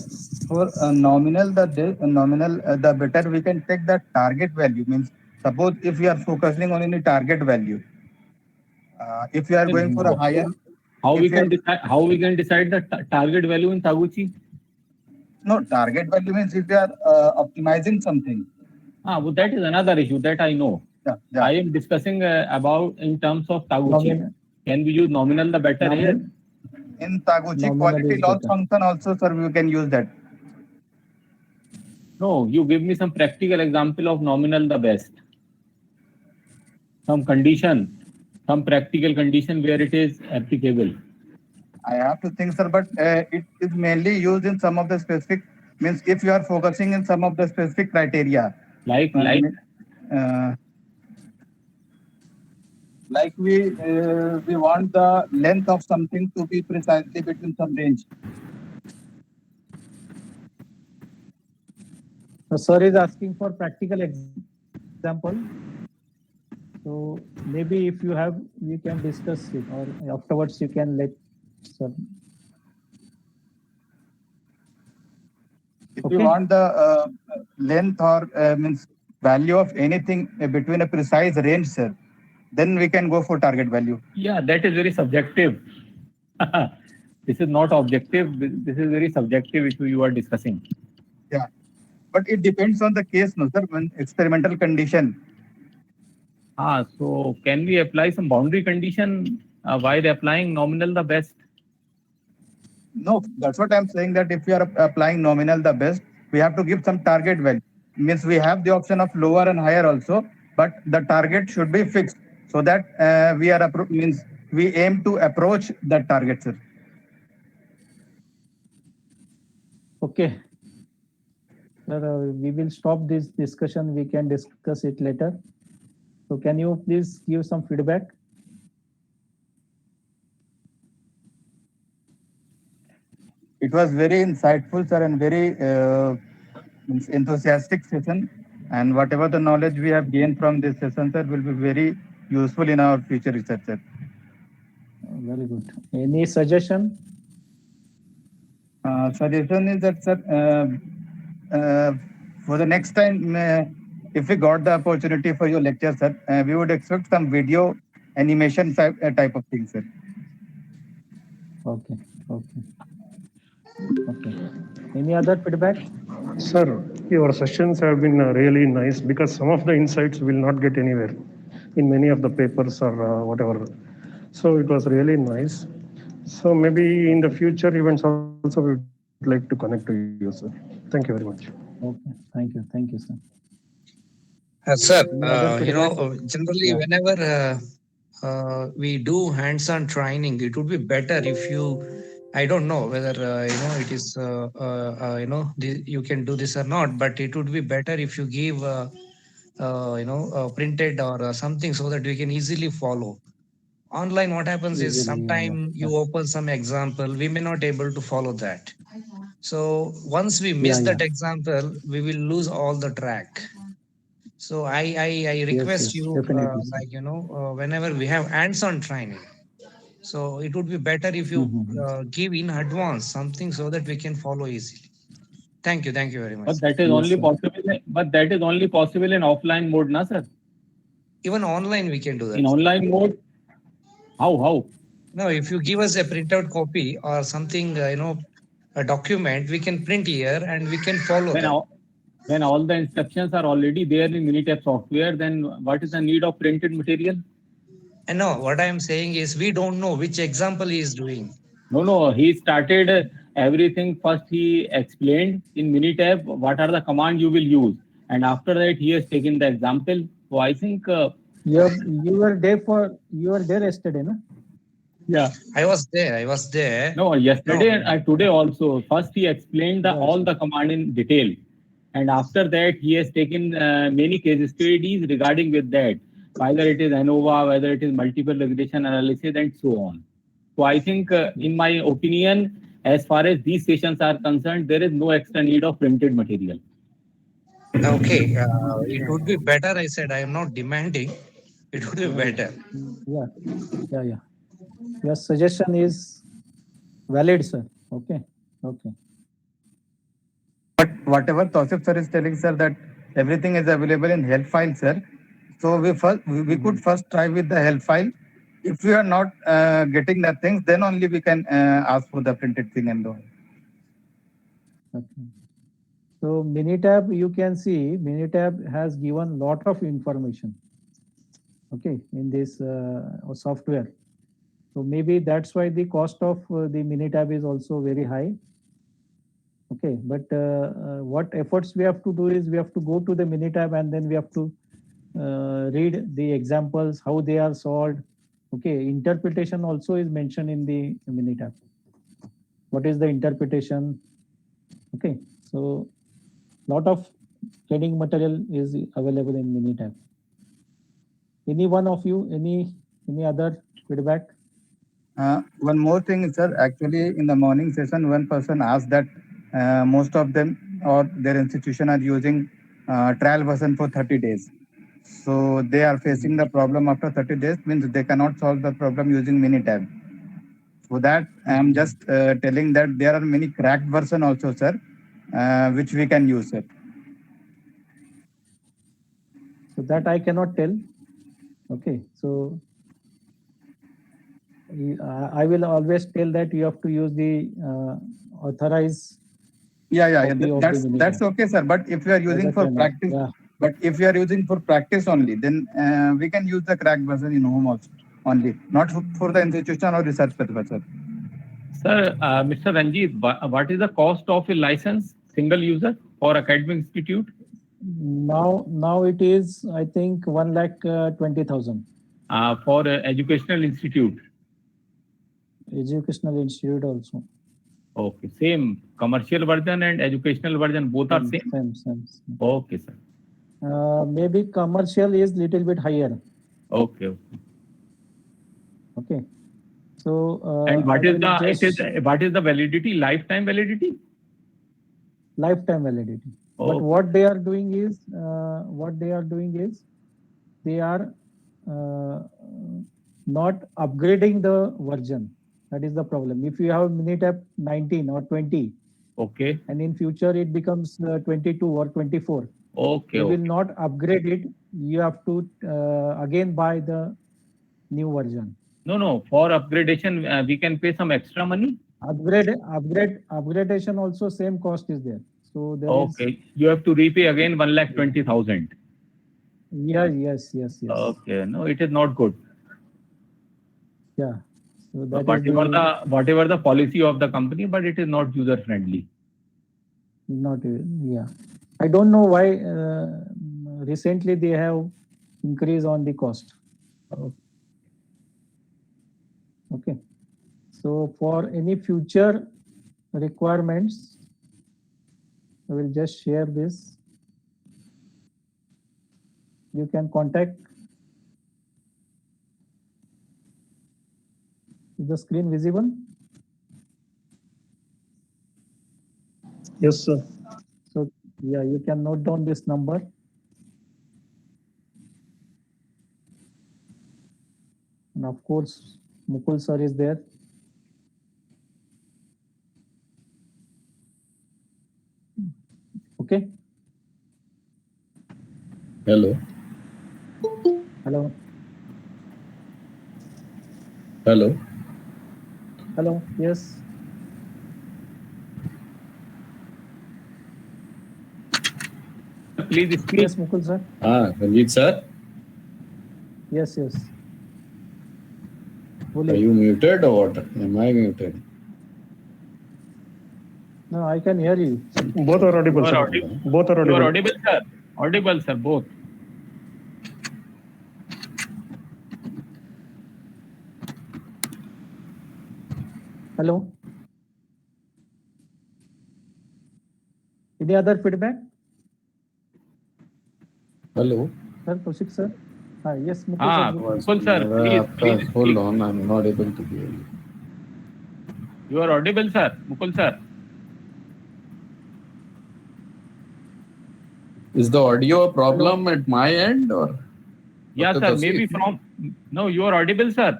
for nominal the better, we can take the target value. Means suppose if we are focusing on any target value, if we are going for a higher. How we can decide the target value in Taguchi? No, target value means if we are optimizing something. Well, that is another issue that I know. Yeah. I am discussing about in terms of Taguchi. Can we use nominal the better here? In Taguchi Nominal quality is loss better. function also, sir, we can use that. No, you give me some practical example of nominal the best. Some practical condition where it is applicable. I have to think, sir, but it is mainly used in some of the specific, means if you are focusing in some of the specific criteria. Like we want the length of something to be precisely between some range. So sir is asking for practical example. So So maybe if you have, we can discuss it, or afterwards you can let sir. If Okay. you want the length or means value of anything between a precise range, sir, then we can go for target value. Yeah, that is very subjective. This is not objective. This is very subjective issue you are discussing. Yeah, but it depends on the case, no, sir. When experimental condition. So can we apply some boundary condition while applying nominal the best? No, that's what I'm saying, that if we are applying nominal the best, we have to give some target value. Means we have the option of lower and higher also, but the target should be fixed so that means we aim to approach that target, sir. Okay. Sir, we will stop this discussion. We can discuss it later. So can you please give some feedback? It was very insightful, sir, and very enthusiastic session. And whatever the knowledge we have gained from this session, sir, will be very useful in our future research, sir. Very good. Any suggestion? Suggestion is that, sir, for the next time, if we got the opportunity for your lecture, sir, we would expect some video animation type of thing, sir. Okay. Okay. Okay. Any other feedback? Sir, your sessions have been really nice, because some of the insights will not get anywhere in many of the papers or whatever. So it was really nice. So maybe in the future events also we would like to connect to you, sir. Thank you very much. Okay. Thank you. Thank you, sir. Sir, Any other feedback? generally Yeah. whenever we do hands-on training, it would be better if you, I don't know whether it is you can do this or not, but it would be better if you give printed or something so that we can easily follow. Online, what happens is Easily, yeah, sometime you open some example, we may not able to follow that. So once we miss Yeah, that example, we will lose all the track. So I request yes, you, definitely, sir. whenever we have hands-on training, so it would be better if you give in advance something so that we can follow easily. Thank you very much. But that is Yes, only sir. possible. But that is only possible in offline mode, na sir? Even online we can do that. In online mode, how? No, if you give us a printout copy or something, a document, we can print here and we can follow that. When all the instructions are already there in Minitab software, then what is the need of printed material? And no, what I am saying is we don't know which example he is doing. No, he started everything. First, he explained in Minitab what are the commands you will use. And after that, he has taken the example. So I think... You were there yesterday, no? Yeah. I was there. No, yesterday and today also. First, he explained all the command in detail. And after that, he has taken many case studies regarding with that, whether it is ANOVA, whether it is multiple regression analysis, and so on. So I think, in my opinion, as far as these sessions are concerned, there is no extra need of printed material. Okay, it would be better. I said I am not demanding. It would be better. Yeah. Your suggestion is valid, sir. Okay. But whatever Tausif sir is telling, sir, that everything is available in help file, sir. So we could first try with the help file. If we are not getting that things, then only we can ask for the printed thing and all. Okay. So Minitab, you can see Minitab has given lot of information. Okay, in this software. So maybe that's why the cost of the Minitab is also very high. Okay, but what efforts we have to do is we have to go to the Minitab and then we have to read the examples, how they are solved. Okay, interpretation also is mentioned in the Minitab. What is the interpretation? Okay, so lot of training material is available in Minitab. Any one of you, any other feedback? One more thing, sir. Actually, in the morning session, one person asked that most of them or their institution are using trial version for 30 days. So they are facing the problem after 30 days, means they cannot solve the problem using Minitab. So that I am just telling that there are many cracked version also, sir, which we can use, sir. So that I cannot tell. Okay, so I will always tell that you have to use the authorized. Yeah. Copy of That's the Minitab. that's okay, sir. But if you are using Other for channel, practice, yeah. but if you are using for practice only, then we can use the cracked version in home also only, not for the institution or research purpose, sir. Sir, Mr. Ranjit, what is the cost of a license, single user for academic institute? Now it is, I think, 1,20,000. For educational institute? Educational institute also. Okay, same commercial version and educational version, both are same? Same. Okay, sir. Maybe commercial is little bit higher. Okay. Okay. So And what I is will the what is the validity? Lifetime validity? Lifetime validity. Okay. But what they are doing is they are not upgrading the version. That is the problem. If you have Minitab 19 or 20, Okay. and in future it becomes 22 or 24, Okay. you will not upgrade it. You have to again buy the new version. No. For upgradation, we can pay some extra money. Upgradation also same cost is there. So there is. Okay. You have to repay again 1,20,000. Yeah. Yes. Okay. No, it is not good. Yeah. So that Whatever the policy of the company, but it is not user friendly. Yeah. I don't know why recently they have increased on the cost. Okay. So for any future requirements, I will just share this. You can contact. Is the screen visible? Yes, sir. So yeah, you can note down this number. And of course, Mukul sir is there. Okay. Hello. Yes. Please speak. Yes, Mukul sir. Ranjit sir, Yes. are you muted or what? Am I muted? No, I can hear you. Both are audible, You are sir. audible. Both are You are audible. audible, sir. Audible, sir, both. Hello. Any other feedback? Hello. Sir, Kaushik sir. Yes, Mukul Mukul sir, please Hold speak. on, I'm not able to hear you. You are audible, sir. Mukul sir. Is the audio a problem at my end or? Yeah, Dr. sir. Kaushik? Maybe from. No, you are audible, sir.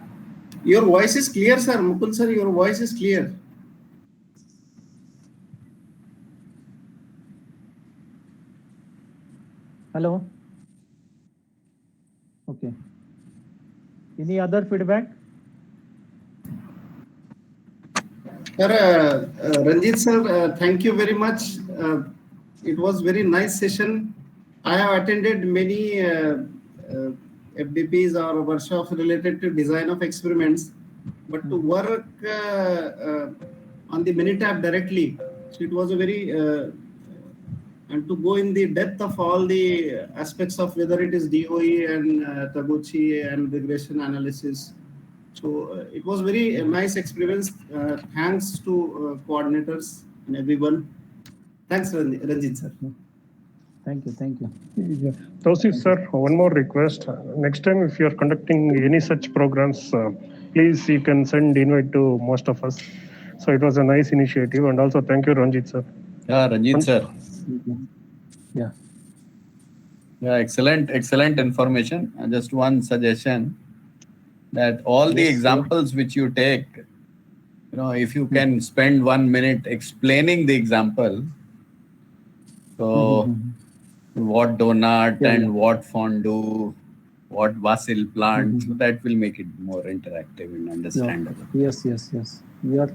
Your voice is clear, sir. Mukul sir, your voice is clear. Hello. Okay. Any other feedback? Sir, Ranjit sir, thank you very much. It was very nice session. I have attended many FDPs or workshops related to design of experiments, but to work on the Minitab directly, so it was a very and to go in the depth of all the aspects of whether it is DOE and Taguchi and regression analysis. So it was very nice experience. Thanks to coordinators and everyone. Thanks, Ranjit sir. Thank you. Yeah. Tausif sir, one more request. Next time, if you are conducting any such programs, please you can send invite to most of us. So it was a nice initiative, and also thank you, Ranjit sir. Yeah, Ranjit sir. Yeah. Yeah, excellent information. Just one suggestion that all the Yes, sure. examples which you take, if you can spend 1 minute explaining the example, so what donut Yeah, and yeah. what fondue, what basil plant, so that will make it more interactive and understandable. Yes. Your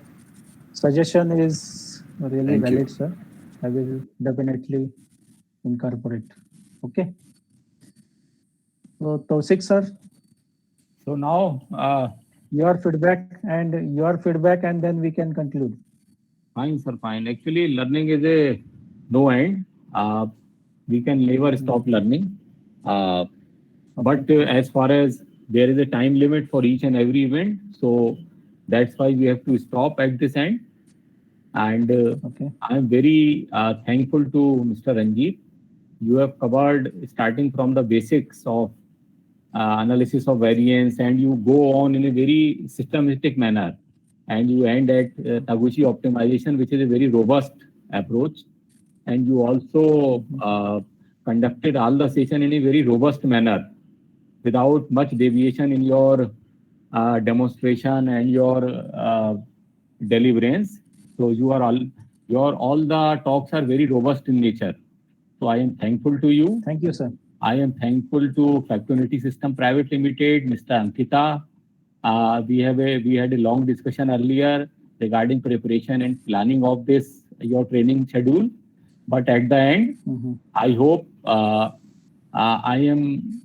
suggestion is really Thank you. valid, sir. I will definitely incorporate. Okay. So Tausik sir, So now, your feedback and then we can conclude. fine, sir, fine. Actually, learning is a no end. We can never stop learning. But as far as there is a time limit for each and every event, so that's why we have to stop at this end. And Okay. I'm very thankful to Mr. Ranjit. You have covered starting from the basics of analysis of variance, and you go on in a very systematic manner, and you end at Taguchi optimization, which is a very robust approach. And you also conducted all the session in a very robust manner, without much deviation in your demonstration and your deliverance. So all the talks are very robust in nature. So I am thankful to you. Thank you, sir. I am thankful to Factunity System Private Limited, Mr. Ankita. We had a long discussion earlier regarding preparation and planning of this your training schedule. But at the end, I hope I am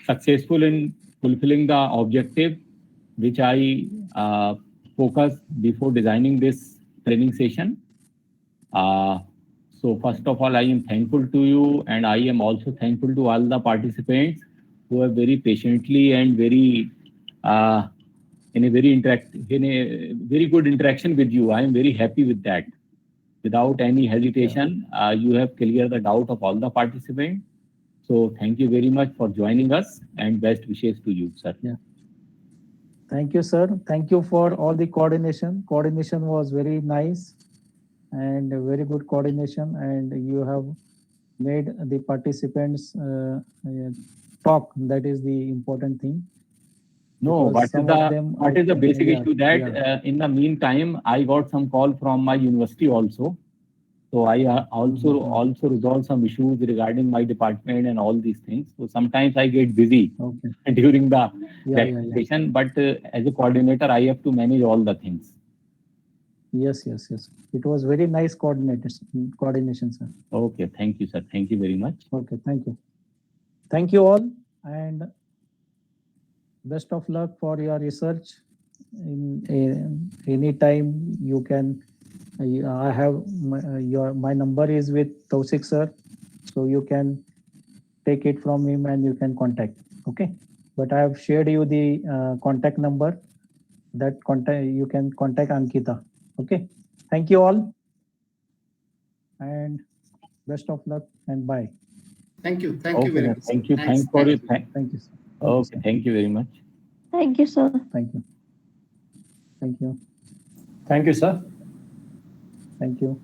successful in fulfilling the objective which I focused before designing this training session. So first of all, I am thankful to you, and I am also thankful to all the participants who are very patiently and very in a very good interaction with you. I am very happy with that. Without any hesitation, you have cleared the doubt of all the participants. So thank you very much for joining us, and best wishes to you, sir. Yeah. Thank you, sir. Thank you for all the coordination. Coordination was very nice and a very good coordination, and you have made the participants talk. That is the important thing. No, Because what is the basic issue that yeah. in the meantime, I got some call from my university also. So I also resolve some issues regarding my department and all these things. So sometimes I get busy during the session, but as a coordinator, I have to manage all the things. Yes. It was very nice coordination, sir. Okay, thank you, sir. Thank you very much. Okay, thank you. Thank you all, and best of luck for your research. In any time you can. I have my number is with Tausik sir, so you can take it from him and you can contact. Okay, but I have shared you the contact number. That you can contact Ankita. Okay, thank you all, and best of luck and bye. Thank you very much. Thank you. Thanks. Thank you, sir. Okay, thank you very much. Thank you, sir. Thank you. Thank you. Thank you, sir. Thank you.